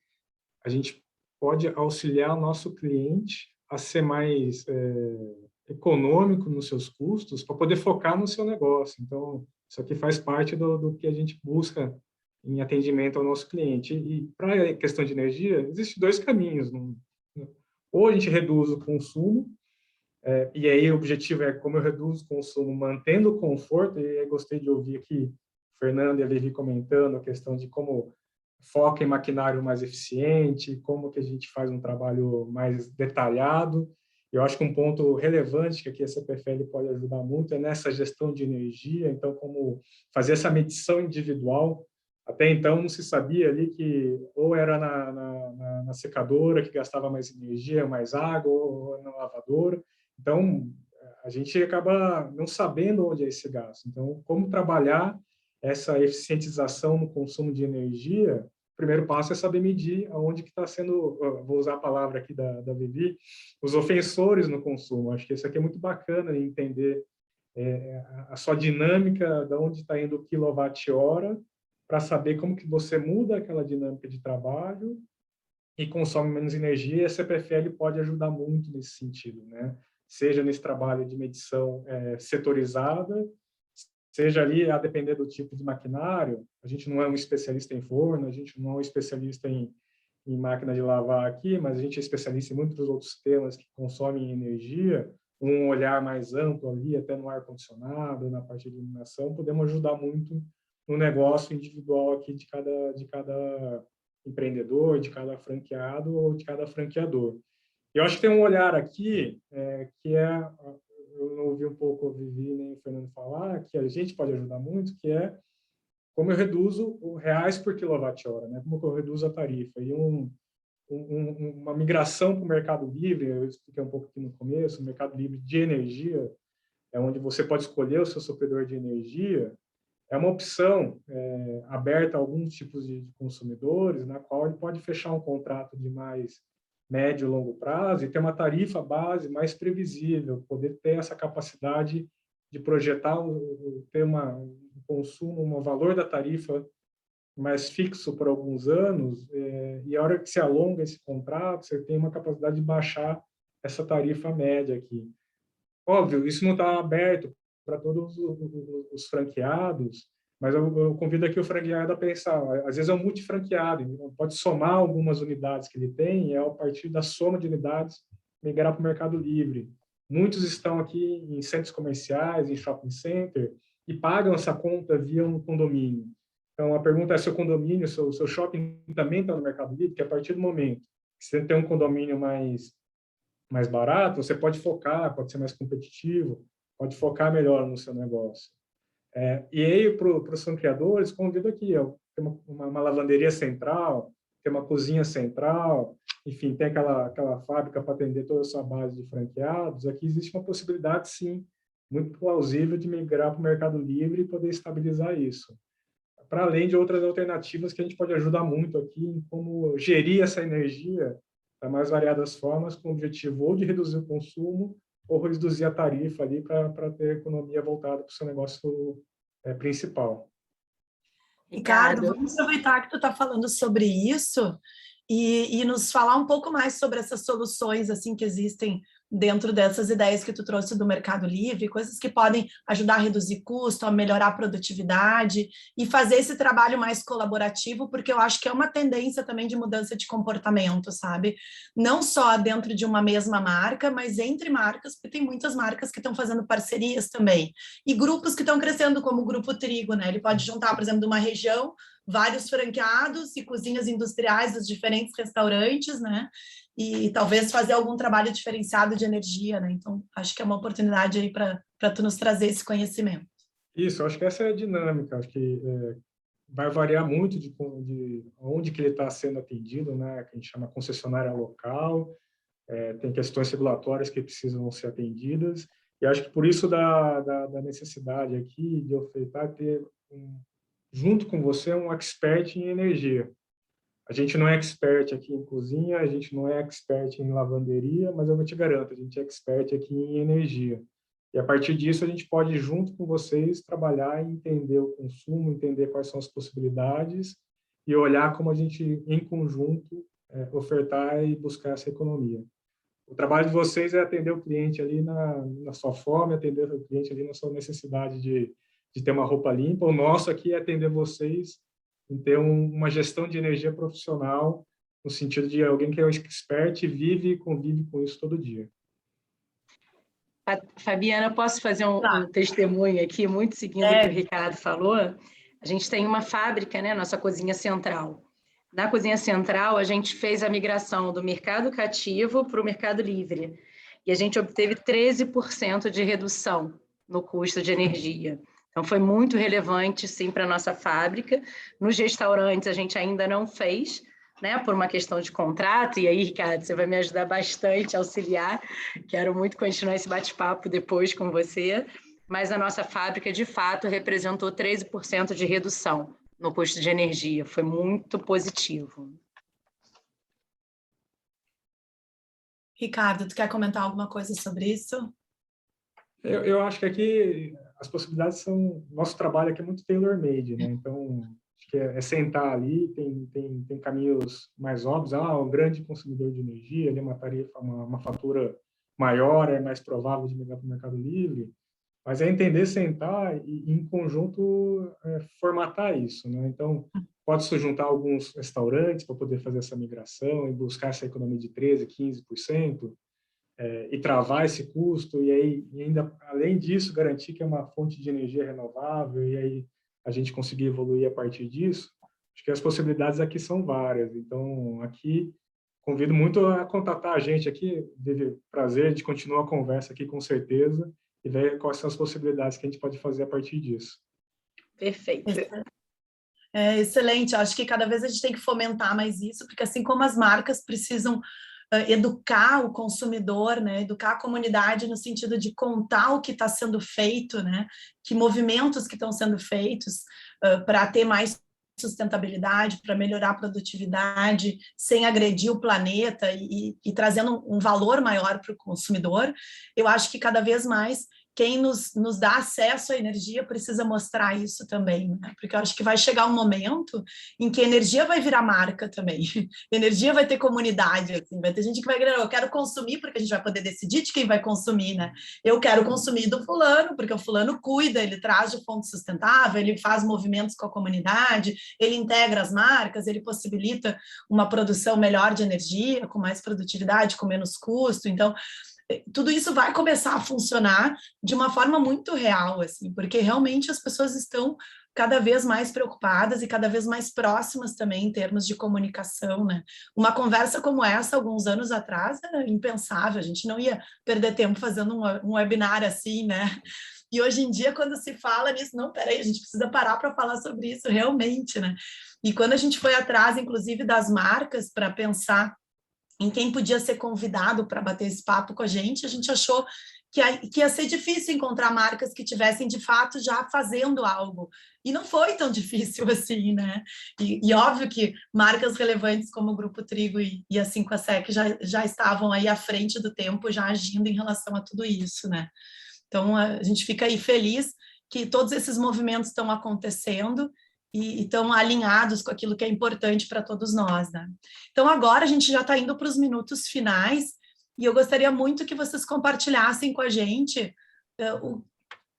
a gente pode auxiliar o nosso cliente a ser mais econômico nos seus custos para poder focar no seu negócio. Então, Isso aqui faz parte do que a gente busca em atendimento ao nosso cliente. E para a questão de energia, existem dois caminhos. Ou a gente reduz o consumo, e aí o objetivo é como eu reduzo o consumo, mantendo o conforto, e aí gostei de ouvir aqui o Fernando e a Vivi comentando a questão de como foca em maquinário mais eficiente, como que a gente faz um trabalho mais detalhado. Eu acho que um ponto relevante que aqui a CPFL pode ajudar muito é nessa gestão de energia, então como fazer essa medição individual. Até então não se sabia ali que ou era na secadora que gastava mais energia, mais água, ou na lavadora. Então, a gente acaba não sabendo onde é esse gasto. Então, como trabalhar essa eficientização no consumo de energia? O primeiro passo é saber medir aonde que está sendo, vou usar a palavra aqui da Vivi, os ofensores no consumo. Acho que isso aqui é muito bacana, entender a sua dinâmica, de onde está indo o quilowatt-hora, para saber como que você muda aquela dinâmica de trabalho e consome menos energia, e a CPFL pode ajudar muito nesse sentido, né? Seja nesse trabalho de medição setorizada, seja ali a depender do tipo de maquinário. A gente não é um especialista em forno, a gente não é um especialista em máquina de lavar aqui, mas a gente é especialista em muitos outros temas que consomem energia, um olhar mais amplo ali, até no ar-condicionado, na parte de iluminação, podemos ajudar muito no negócio individual aqui de cada empreendedor, de cada franqueado ou de cada franqueador. E eu acho que tem um olhar aqui que eu não ouvi um pouco o Vivi nem o Fernando falar, que a gente pode ajudar muito, que é como eu reduzo o reais por quilowatt-hora, né? Como eu reduzo a tarifa. E uma migração para o Mercado Livre, eu expliquei um pouco aqui no começo, o Mercado Livre de energia, é onde você pode escolher o seu supridor de energia, é uma opção aberta a alguns tipos de consumidores, na qual ele pode fechar um contrato de mais médio e longo prazo e ter uma tarifa base mais previsível, poder ter essa capacidade de projetar, ter um consumo, um valor da tarifa mais fixo por alguns anos, e a hora que se alonga esse contrato, você tem uma capacidade de baixar essa tarifa média aqui. Óbvio, isso não está aberto para todos os franqueados, mas eu convido aqui o franqueado a pensar, às vezes é um multifranqueado, então pode somar algumas unidades que ele tem e, a partir da soma de unidades, migrar para o Mercado Livre. Muitos estão aqui em centros comerciais, em shopping center, e pagam essa conta via um condomínio. Então, a pergunta é: seu condomínio, seu shopping também está no Mercado Livre? Que a partir do momento que você tem um condomínio mais barato, você pode focar, pode ser mais competitivo, pode focar melhor no seu negócio. E aí, para os franqueadores, convido aqui, tem uma lavanderia central, tem uma cozinha central, enfim, tem aquela fábrica para atender toda a sua base de franqueados. Aqui existe uma possibilidade, sim, muito plausível de migrar para o Mercado Livre e poder estabilizar isso. Para além de outras alternativas que a gente pode ajudar muito aqui em como gerir essa energia das mais variadas formas, com o objetivo ou de reduzir o consumo ou reduzir a tarifa ali para ter economia voltada para o seu negócio principal. Ricardo, vamos aproveitar que tu está falando sobre isso e nos falar um pouco mais sobre essas soluções assim que existem dentro dessas ideias que tu trouxe do Mercado Livre, coisas que podem ajudar a reduzir custo, a melhorar a produtividade e fazer esse trabalho mais colaborativo, porque eu acho que é uma tendência também de mudança de comportamento, sabe? Não só dentro de uma mesma marca, mas entre marcas, porque tem muitas marcas que estão fazendo parcerias também. E grupos que estão crescendo, como o Grupo Trigo, né? Ele pode juntar, por exemplo, de uma região, vários franqueados e cozinhas industriais dos diferentes restaurantes, né? E talvez fazer algum trabalho diferenciado de energia, né? Então, acho que é uma oportunidade aí para tu nos trazer esse conhecimento. Isso, acho que essa é a dinâmica, acho que vai variar muito de onde que ele está sendo atendido, né? Que a gente chama concessionária local, tem questões regulatórias que precisam ser atendidas, e acho que por isso da necessidade aqui de ofertar, ter junto com você um expert em energia. A gente não é expert aqui em cozinha, a gente não é expert em lavanderia, mas eu te garanto, a gente é expert aqui em energia. E a partir disso, a gente pode, junto com vocês, trabalhar e entender o consumo, entender quais são as possibilidades e olhar como a gente, em conjunto, ofertar e buscar essa economia. O trabalho de vocês é atender o cliente ali na sua fome, atender o cliente ali na sua necessidade de de ter uma roupa limpa. O nosso aqui é atender vocês em ter uma gestão de energia profissional, no sentido de alguém que é expert e vive e convive com isso todo dia. Fabiana, posso fazer um testemunho aqui, muito seguindo o que o Ricardo falou? A gente tem uma fábrica, né, nossa cozinha central. Na cozinha central, a gente fez a migração do mercado cativo para o mercado livre. E a gente obteve 13% de redução no custo de energia. Então, foi muito relevante, sim, para a nossa fábrica. Nos restaurantes, a gente ainda não fez, né, por uma questão de contrato. E aí, Ricardo, você vai me ajudar bastante a auxiliar. Quero muito continuar esse bate-papo depois com você. Mas a nossa fábrica, de fato, representou 13% de redução no custo de energia. Foi muito positivo. Ricardo, tu quer comentar alguma coisa sobre isso? Eu acho que aqui as possibilidades são... Nosso trabalho aqui é muito tailor-made, né? Então, acho que é sentar ali, tem caminhos mais óbvios. Um grande consumidor de energia, ele é uma tarifa, uma fatura maior, é mais provável de migrar para o Mercado Livre. Mas é entender, sentar e em conjunto, formatar isso, né? Então, pode-se juntar alguns restaurantes para poder fazer essa migração e buscar essa economia de 13%, 15%, e travar esse custo, e aí, ainda, além disso, garantir que é uma fonte de energia renovável, e aí a gente conseguir evoluir a partir disso. Acho que as possibilidades aqui são várias. Então, aqui, convido muito a contatar a gente aqui. Teve prazer de continuar a conversa aqui, com certeza, e ver quais são as possibilidades que a gente pode fazer a partir disso. Perfeito. Excelente. Acho que cada vez a gente tem que fomentar mais isso, porque assim como as marcas precisam educar o consumidor, né, educar a comunidade no sentido de contar o que está sendo feito, né, que movimentos que estão sendo feitos para ter mais sustentabilidade, para melhorar a produtividade, sem agredir o planeta e trazendo um valor maior para o consumidor. Eu acho que cada vez mais quem nos dá acesso à energia precisa mostrar isso também, né? Porque eu acho que vai chegar um momento em que a energia vai virar marca também, energia vai ter comunidade, assim, vai ter gente que vai querer, eu quero consumir porque a gente vai poder decidir de quem vai consumir, né? Eu quero consumir do fulano, porque o fulano cuida, ele traz de fonte sustentável, ele faz movimentos com a comunidade, ele integra as marcas, ele possibilita uma produção melhor de energia, com mais produtividade, com menos custo. Então, tudo isso vai começar a funcionar de uma forma muito real, assim, porque realmente as pessoas estão cada vez mais preocupadas e cada vez mais próximas também em termos de comunicação, né? Uma conversa como essa, alguns anos atrás, era impensável, a gente não ia perder tempo fazendo um webinar assim, né? E hoje em dia, quando se fala nisso, não, peraí, a gente precisa parar para falar sobre isso realmente, né? E quando a gente foi atrás, inclusive, das marcas para pensar em quem podia ser convidado para bater esse papo com a gente achou que ia ser difícil encontrar marcas que tivessem, de fato, já fazendo algo. E não foi tão difícil assim, né? E óbvio que marcas relevantes como o Grupo Trigo e a 5ASEC já estavam aí à frente do tempo, já agindo em relação a tudo isso, né? Então, a gente fica aí feliz que todos esses movimentos estão acontecendo e estão alinhados com aquilo que é importante para todos nós, né? Então, agora a gente já está indo para os minutos finais e eu gostaria muito que vocês compartilhassem com a gente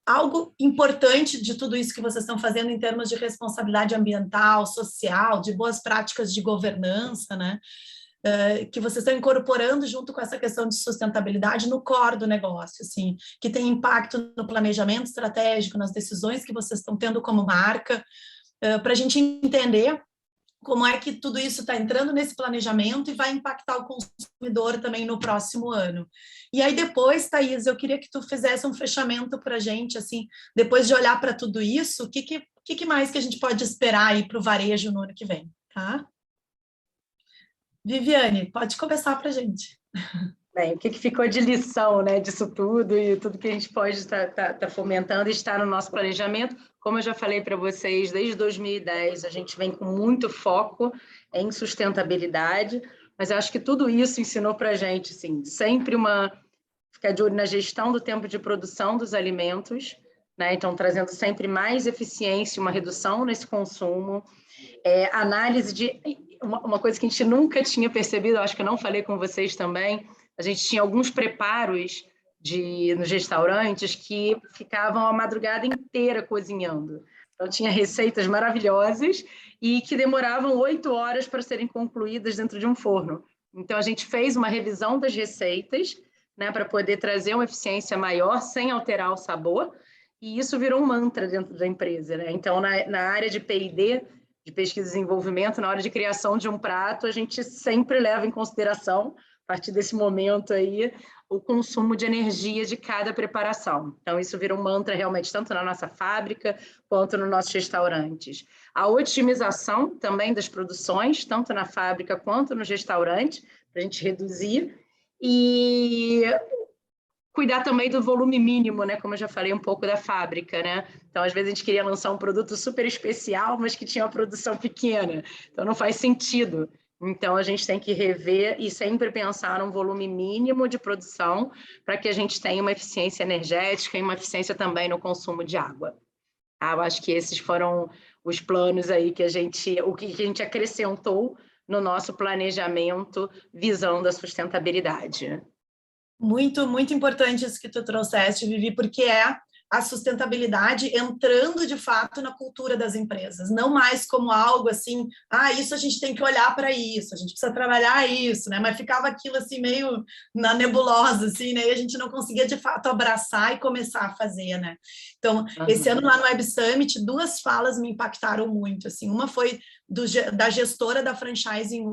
algo importante de tudo isso que vocês estão fazendo em termos de responsabilidade ambiental, social, de boas práticas de governança, né? Que vocês estão incorporando junto com essa questão de sustentabilidade no core do negócio, assim, que tem impacto no planejamento estratégico, nas decisões que vocês estão tendo como marca, para a gente entender como é que tudo isso está entrando nesse planejamento e vai impactar o consumidor também no próximo ano. E aí depois, Thaís, eu queria que tu fizesse um fechamento para a gente, assim, depois de olhar para tudo isso, o que mais que a gente pode esperar aí para o varejo no ano que vem, tá? Viviane, pode começar para a gente. Bem, o que ficou de lição, né, disso tudo e tudo que a gente pode estar fomentando e estar no nosso planejamento? Como eu já falei para vocês, desde 2010 a gente vem com muito foco em sustentabilidade, mas eu acho que tudo isso ensinou para a gente, assim, sempre ficar de olho na gestão do tempo de produção dos alimentos, né? Então trazendo sempre mais eficiência, uma redução nesse consumo, análise de uma coisa que a gente nunca tinha percebido, eu acho que eu não falei com vocês também. A gente tinha alguns preparos nos restaurantes que ficavam a madrugada inteira cozinhando. Então, tinha receitas maravilhosas e que demoravam 8 horas para serem concluídas dentro de um forno. Então, a gente fez uma revisão das receitas, né, para poder trazer uma eficiência maior sem alterar o sabor, e isso virou um mantra dentro da empresa, né? Então, na área de P&D, de pesquisa e desenvolvimento, na hora de criação de um prato, a gente sempre leva em consideração, a partir desse momento aí, o consumo de energia de cada preparação. Então, isso vira um mantra realmente, tanto na nossa fábrica, quanto nos nossos restaurantes. A otimização também das produções, tanto na fábrica quanto nos restaurantes, para a gente reduzir, e cuidar também do volume mínimo, né? Como eu já falei um pouco da fábrica, né? Então, às vezes, a gente queria lançar um produto super especial, mas que tinha uma produção pequena. Então, não faz sentido. Então, a gente tem que rever e sempre pensar num volume mínimo de produção para que a gente tenha uma eficiência energética e uma eficiência também no consumo de água. Eu acho que esses foram os planos aí que a gente acrescentou no nosso planejamento visando a sustentabilidade. Muito, muito importante isso que tu trouxeste, Vivi, porque é a sustentabilidade entrando de fato na cultura das empresas, não mais como algo assim, isso a gente tem que olhar para isso, a gente precisa trabalhar isso, né? Mas ficava aquilo assim meio na nebulosa, assim, né? E a gente não conseguia de fato abraçar e começar a fazer, né? Então, esse ano lá no Web Summit, 2 falas me impactaram muito, assim, uma foi da gestora da Franchising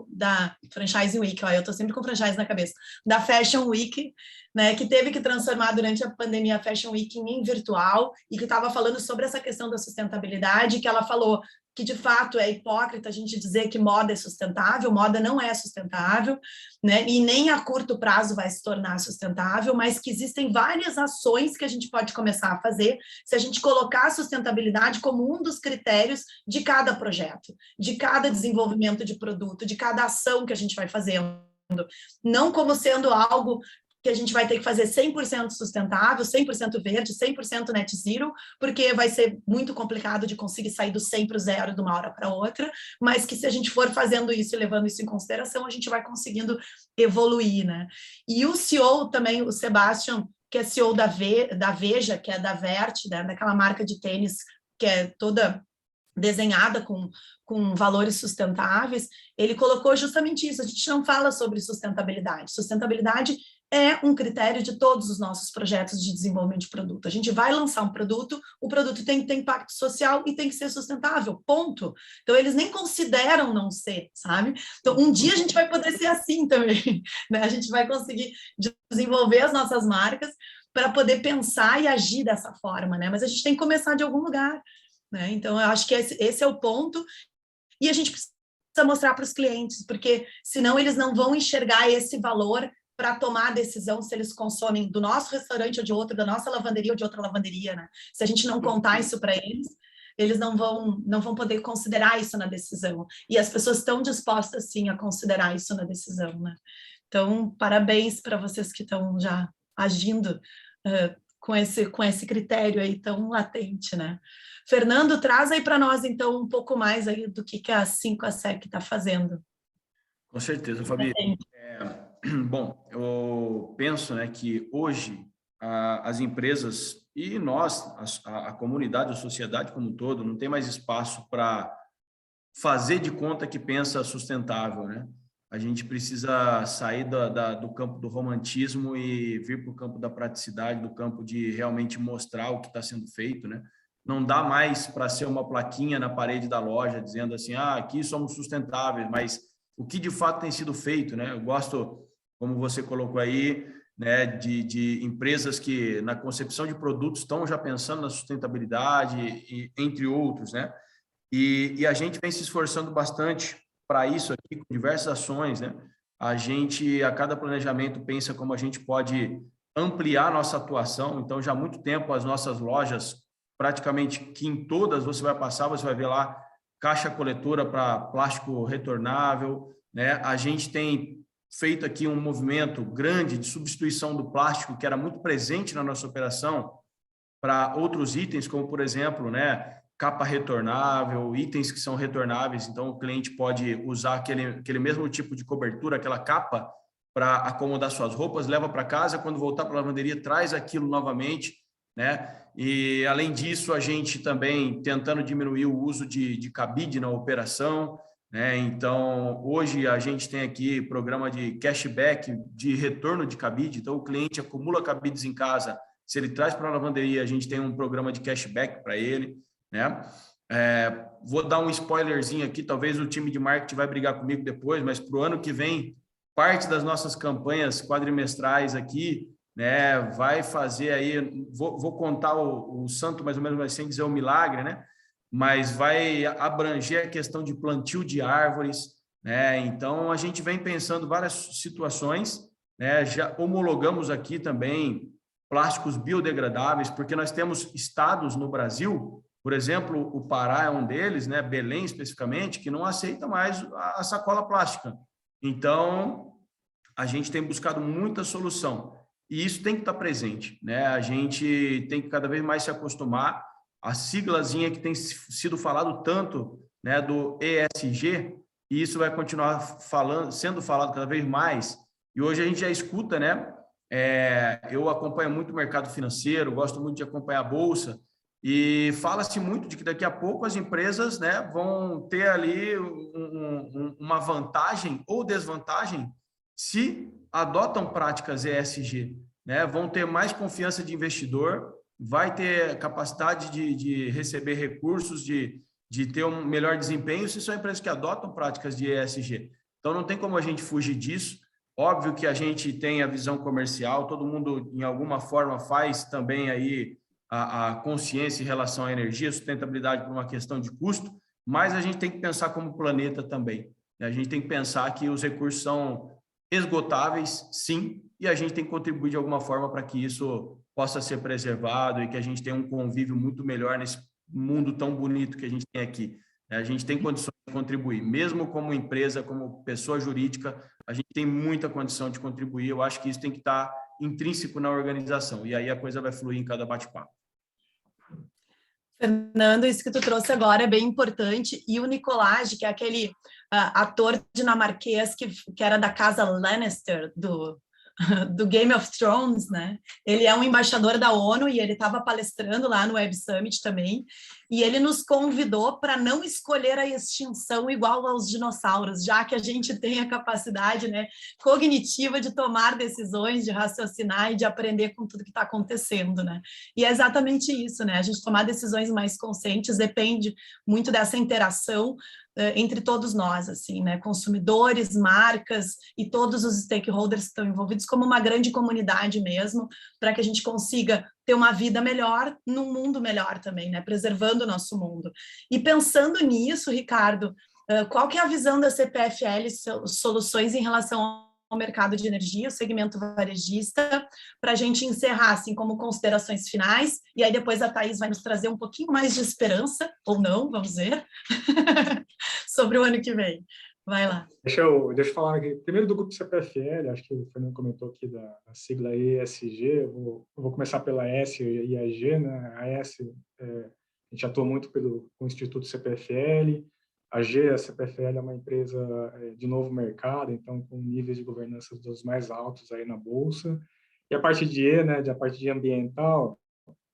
Week, eu estou sempre com franchise na cabeça, da Fashion Week, né, que teve que transformar durante a pandemia a Fashion Week em virtual, e que estava falando sobre essa questão da sustentabilidade, que ela falou que, de fato, é hipócrita a gente dizer que moda é sustentável, moda não é sustentável, né, e nem a curto prazo vai se tornar sustentável, mas que existem várias ações que a gente pode começar a fazer se a gente colocar a sustentabilidade como um dos critérios de cada projeto, de cada desenvolvimento de produto, de cada ação que a gente vai fazendo, não como sendo algo que a gente vai ter que fazer 100% sustentável, 100% verde, 100% net zero, porque vai ser muito complicado de conseguir sair do 100 para o 0 de uma hora para outra, mas que se a gente for fazendo isso e levando isso em consideração, a gente vai conseguindo evoluir, né? E o CEO também, o Sebastian, que é CEO da Veja, que é da Vert, né, daquela marca de tênis que é toda desenhada com valores sustentáveis, ele colocou justamente isso, a gente não fala sobre sustentabilidade. Sustentabilidade é um critério de todos os nossos projetos de desenvolvimento de produto. A gente vai lançar um produto, o produto tem que ter impacto social e tem que ser sustentável, ponto. Então, eles nem consideram não ser, sabe? Então, um dia a gente vai poder ser assim também, né? A gente vai conseguir desenvolver as nossas marcas para poder pensar e agir dessa forma, né? Mas a gente tem que começar de algum lugar, né? Então, eu acho que esse é o ponto, e a gente precisa mostrar para os clientes, porque senão eles não vão enxergar esse valor para tomar a decisão se eles consomem do nosso restaurante ou de outro, da nossa lavanderia ou de outra lavanderia, né? Se a gente não contar isso para eles, eles não vão poder considerar isso na decisão. E as pessoas estão dispostas, sim, a considerar isso na decisão, né? Então, parabéns para vocês que estão já agindo com esse critério aí tão latente, né? Fernando, traz aí para nós, então, um pouco mais aí do que a 5ASEC está fazendo. Com certeza, Fabi. Bom, eu penso, né, que hoje as empresas e nós, a comunidade, a sociedade como um todo, não tem mais espaço para fazer de conta que pensa sustentável, né? A gente precisa sair do campo do romantismo e vir para o campo da praticidade, do campo de realmente mostrar o que está sendo feito, né? Não dá mais para ser uma plaquinha na parede da loja dizendo assim, aqui somos sustentáveis, mas o que de fato tem sido feito, né? Eu gosto, como você colocou aí, né, de empresas que na concepção de produtos estão já pensando na sustentabilidade, entre outros, né? E a gente vem se esforçando bastante para isso aqui, com diversas ações, né? A gente, a cada planejamento, pensa como a gente pode ampliar nossa atuação. Então, já há muito tempo, as nossas lojas, praticamente que em todas você vai passar, você vai ver lá caixa coletora para plástico retornável, né? A gente tem feito aqui um movimento grande de substituição do plástico, que era muito presente na nossa operação, para outros itens, como, por exemplo, né, capa retornável, itens que são retornáveis, então o cliente pode usar aquele mesmo tipo de cobertura, aquela capa, para acomodar suas roupas, leva para casa, quando voltar para a lavanderia, traz aquilo novamente, né? E, além disso, a gente também tentando diminuir o uso de cabide na operação, né? Então, hoje a gente tem aqui programa de cashback, de retorno de cabide, então o cliente acumula cabides em casa, se ele traz para a lavanderia, a gente tem um programa de cashback para ele, né? Vou dar um spoilerzinho aqui, talvez o time de marketing vai brigar comigo depois, mas para o ano que vem, parte das nossas campanhas quadrimestrais aqui, né, vai fazer aí, vou contar o santo mais ou menos, mas sem dizer o milagre, né? Mas vai abranger a questão de plantio de árvores, né? Então, a gente vem pensando várias situações, né? Já homologamos aqui também plásticos biodegradáveis, porque nós temos estados no Brasil, por exemplo, o Pará é um deles, né? Belém especificamente, que não aceita mais a sacola plástica. Então, a gente tem buscado muita solução. E isso tem que estar presente, né? A gente tem que cada vez mais se acostumar. A siglazinha que tem sido falado tanto, né, do ESG, e isso vai continuar sendo falado cada vez mais. E hoje a gente já escuta, né? Eu acompanho muito o mercado financeiro, gosto muito de acompanhar a bolsa, e fala-se muito de que daqui a pouco as empresas, né, vão ter ali uma vantagem ou desvantagem se adotam práticas ESG, né? Vão ter mais confiança de investidor, vai ter capacidade de receber recursos, de ter um melhor desempenho se são empresas que adotam práticas de ESG. Então, não tem como a gente fugir disso. Óbvio que a gente tem a visão comercial, todo mundo, em alguma forma, faz também aí a consciência em relação à energia, sustentabilidade por uma questão de custo, mas a gente tem que pensar como planeta também. A gente tem que pensar que os recursos são esgotáveis, sim, e a gente tem que contribuir de alguma forma para que isso possa ser preservado e que a gente tenha um convívio muito melhor nesse mundo tão bonito que a gente tem aqui. A gente tem condições de contribuir, mesmo como empresa, como pessoa jurídica, a gente tem muita condição de contribuir. Eu acho que isso tem que estar intrínseco na organização, e aí a coisa vai fluir em cada bate-papo. Fernando, isso que tu trouxe agora é bem importante, e o Nicolás, que é aquele ator dinamarquês que era da casa Lannister, do Game of Thrones, né? Ele é um embaixador da ONU e ele estava palestrando lá no Web Summit também, e ele nos convidou para não escolher a extinção igual aos dinossauros, já que a gente tem a capacidade, né, cognitiva de tomar decisões, de raciocinar e de aprender com tudo que está acontecendo, né? E é exatamente isso, né? A gente tomar decisões mais conscientes depende muito dessa interação entre todos nós, assim, né, consumidores, marcas e todos os stakeholders que estão envolvidos, como uma grande comunidade mesmo, para que a gente consiga ter uma vida melhor, num mundo melhor também, né, preservando o nosso mundo. E pensando nisso, Ricardo, qual que é a visão da CPFL Soluções em relação ao mercado de energia, o segmento varejista, para a gente encerrar, assim, como considerações finais, e aí depois a Thaís vai nos trazer um pouquinho mais de esperança, ou não, vamos ver, sobre o ano que vem. Vai lá. Deixa eu falar aqui, primeiro do grupo CPFL, acho que o Fernando comentou aqui da sigla ESG, eu vou começar pela S e a G, né? A S, a gente atua muito com o Instituto CPFL, a G, a CPFL é uma empresa de novo mercado, então com níveis de governança dos mais altos aí na Bolsa. E a parte de E, né, a parte de ambiental,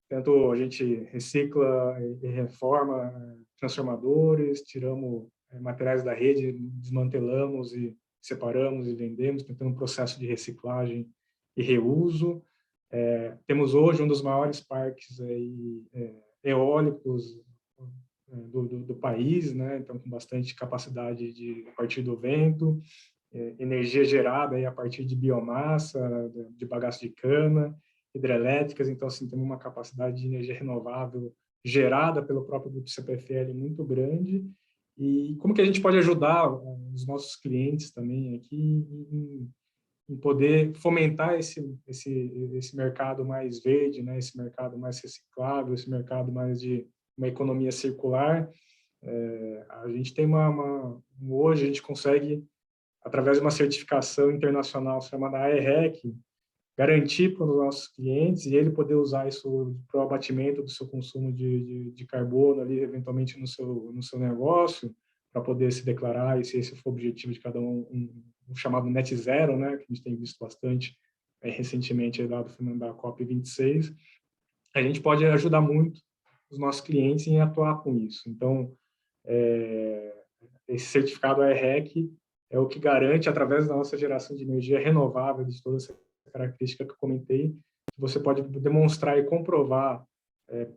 tanto a gente recicla e reforma transformadores, tiramos materiais da rede, desmantelamos e separamos e vendemos, tentando um processo de reciclagem e reuso. Temos hoje um dos maiores parques aí, eólicos do país, né? Então com bastante capacidade a partir do vento, energia gerada aí a partir de biomassa, de bagaço de cana, hidrelétricas, então assim temos uma capacidade de energia renovável gerada pelo próprio grupo CPFL muito grande. E como que a gente pode ajudar os nossos clientes também aqui em poder fomentar esse mercado mais verde, né? Esse mercado mais reciclável, esse mercado mais de uma economia circular. A gente tem hoje a gente consegue, através de uma certificação internacional chamada AEREC, garantir para os nossos clientes e ele poder usar isso para o abatimento do seu consumo de carbono ali, eventualmente no seu negócio, para poder se declarar, e se esse for o objetivo de cada um chamado net zero, né, que a gente tem visto bastante recentemente, dado da COP26, a gente pode ajudar muito os nossos clientes em atuar com isso. Então, esse certificado AERREC é o que garante, através da nossa geração de energia renovável, de toda essa característica que eu comentei, que você pode demonstrar e comprovar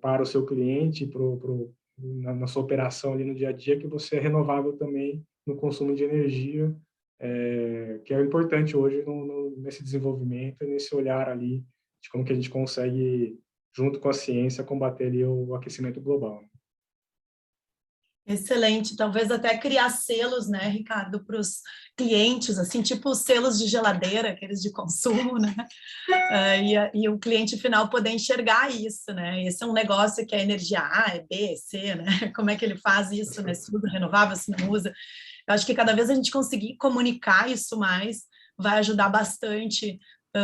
para o seu cliente, na sua operação ali no dia a dia, que você é renovável também no consumo de energia, que é importante hoje nesse desenvolvimento e nesse olhar ali de como que a gente consegue, junto com a ciência, combater ali o aquecimento global. Excelente, talvez até criar selos, né, Ricardo, para os clientes, assim, tipo os selos de geladeira, aqueles de consumo, né, e o cliente final poder enxergar isso, né, esse é um negócio que é energia A, é B, é C, né, como é que ele faz isso, né, se usa renovável, se não usa. Eu acho que cada vez a gente conseguir comunicar isso mais, vai ajudar bastante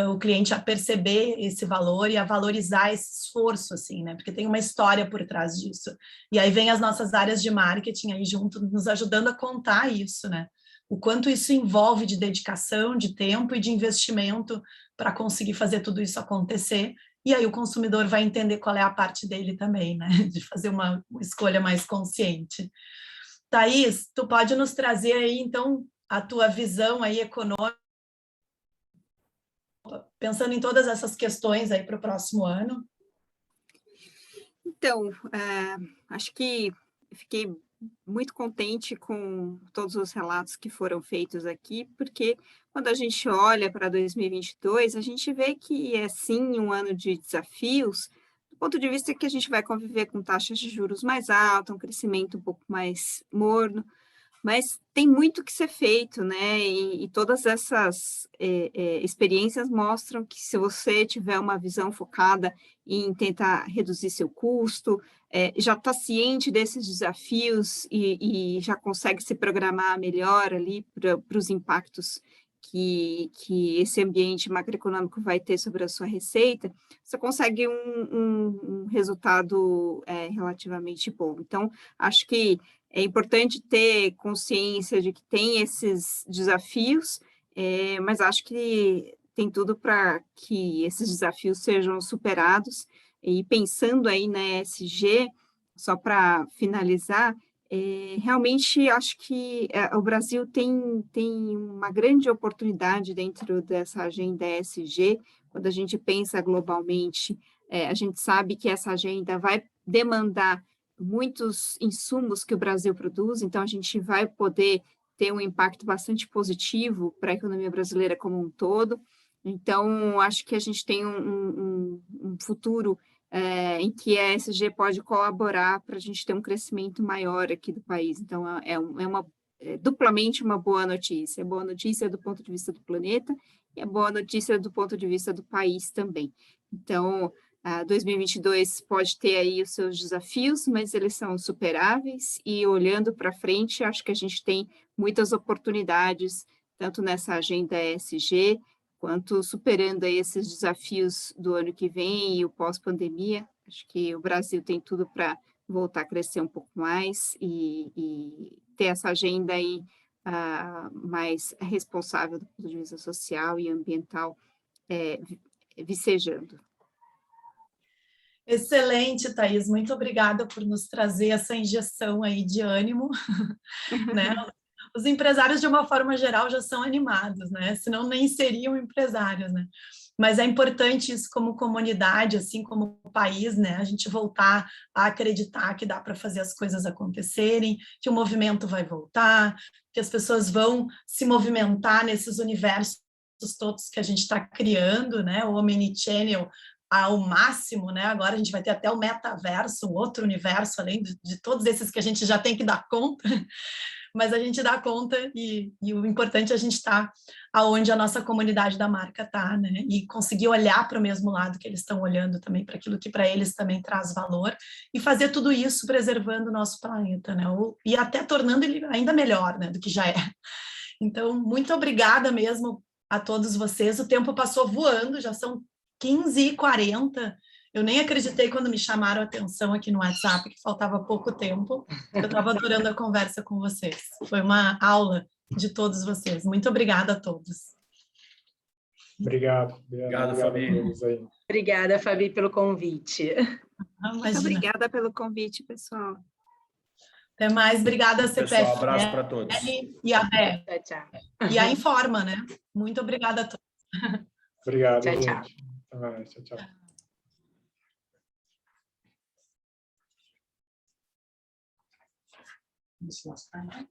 o cliente a perceber esse valor e a valorizar esse esforço, assim, né? Porque tem uma história por trás disso. E aí vem as nossas áreas de marketing aí junto, nos ajudando a contar isso, né? O quanto isso envolve de dedicação, de tempo e de investimento para conseguir fazer tudo isso acontecer. E aí o consumidor vai entender qual é a parte dele também, né? De fazer uma escolha mais consciente. Thaís, tu pode nos trazer aí, então, a tua visão aí econômica, pensando em todas essas questões aí para o próximo ano? Então, acho que fiquei muito contente com todos os relatos que foram feitos aqui, porque quando a gente olha para 2022, a gente vê que é sim um ano de desafios, do ponto de vista que a gente vai conviver com taxas de juros mais altas, um crescimento um pouco mais morno, mas tem muito que ser feito, né? E todas essas experiências mostram que se você tiver uma visão focada em tentar reduzir seu custo, já está ciente desses desafios e já consegue se programar melhor ali para os impactos que esse ambiente macroeconômico vai ter sobre a sua receita, você consegue um resultado relativamente bom. Então, acho que é importante ter consciência de que tem esses desafios, mas acho que tem tudo para que esses desafios sejam superados. E pensando aí na ESG, só para finalizar, realmente acho que o Brasil tem uma grande oportunidade dentro dessa agenda ESG. Quando a gente pensa globalmente, a gente sabe que essa agenda vai demandar muitos insumos que o Brasil produz, então a gente vai poder ter um impacto bastante positivo para a economia brasileira como um todo. Então, acho que a gente tem um futuro em que a ESG pode colaborar para a gente ter um crescimento maior aqui do país. Então, é duplamente uma boa notícia. É boa notícia do ponto de vista do planeta e é boa notícia do ponto de vista do país também. Então, 2022 pode ter aí os seus desafios, mas eles são superáveis e olhando para frente, acho que a gente tem muitas oportunidades, tanto nessa agenda ESG, quanto superando aí esses desafios do ano que vem e o pós-pandemia. Acho que o Brasil tem tudo para voltar a crescer um pouco mais e ter essa agenda aí mais responsável do ponto de vista social e ambiental vicejando. Excelente, Thaís, muito obrigada por nos trazer essa injeção aí de ânimo, né? Os empresários, de uma forma geral, já são animados, né? Senão nem seriam empresários, né? Mas é importante isso como comunidade, assim como país, né? A gente voltar a acreditar que dá para fazer as coisas acontecerem, que o movimento vai voltar, que as pessoas vão se movimentar nesses universos todos que a gente está criando, né? O Omnichannel ao máximo, né? Agora a gente vai ter até o metaverso, um outro universo, além de todos esses que a gente já tem que dar conta, mas a gente dá conta e o importante é a gente estar aonde a nossa comunidade da marca está, né? E conseguir olhar para o mesmo lado que eles estão olhando também, para aquilo que para eles também traz valor, e fazer tudo isso preservando o nosso planeta, né? E até tornando ele ainda melhor, né? Do que já é. Então, muito obrigada mesmo a todos vocês. O tempo passou voando, já são 15h40. Eu nem acreditei quando me chamaram a atenção aqui no WhatsApp, que faltava pouco tempo. Eu estava adorando a conversa com vocês. Foi uma aula de todos vocês. Muito obrigada a todos. Obrigado. Obrigado, a Fabi. todos aí. Obrigada, Fabi, pelo convite. Muito obrigada pelo convite, pessoal. Até mais. Obrigada a CPFL. Pessoal, abraço para todos. E a Bé. Tchau, tchau. E a Informa, né? Muito obrigada a todos. Obrigado, Tchau, gente. tchau. Até mais. Tchau, tchau. Vamos lá.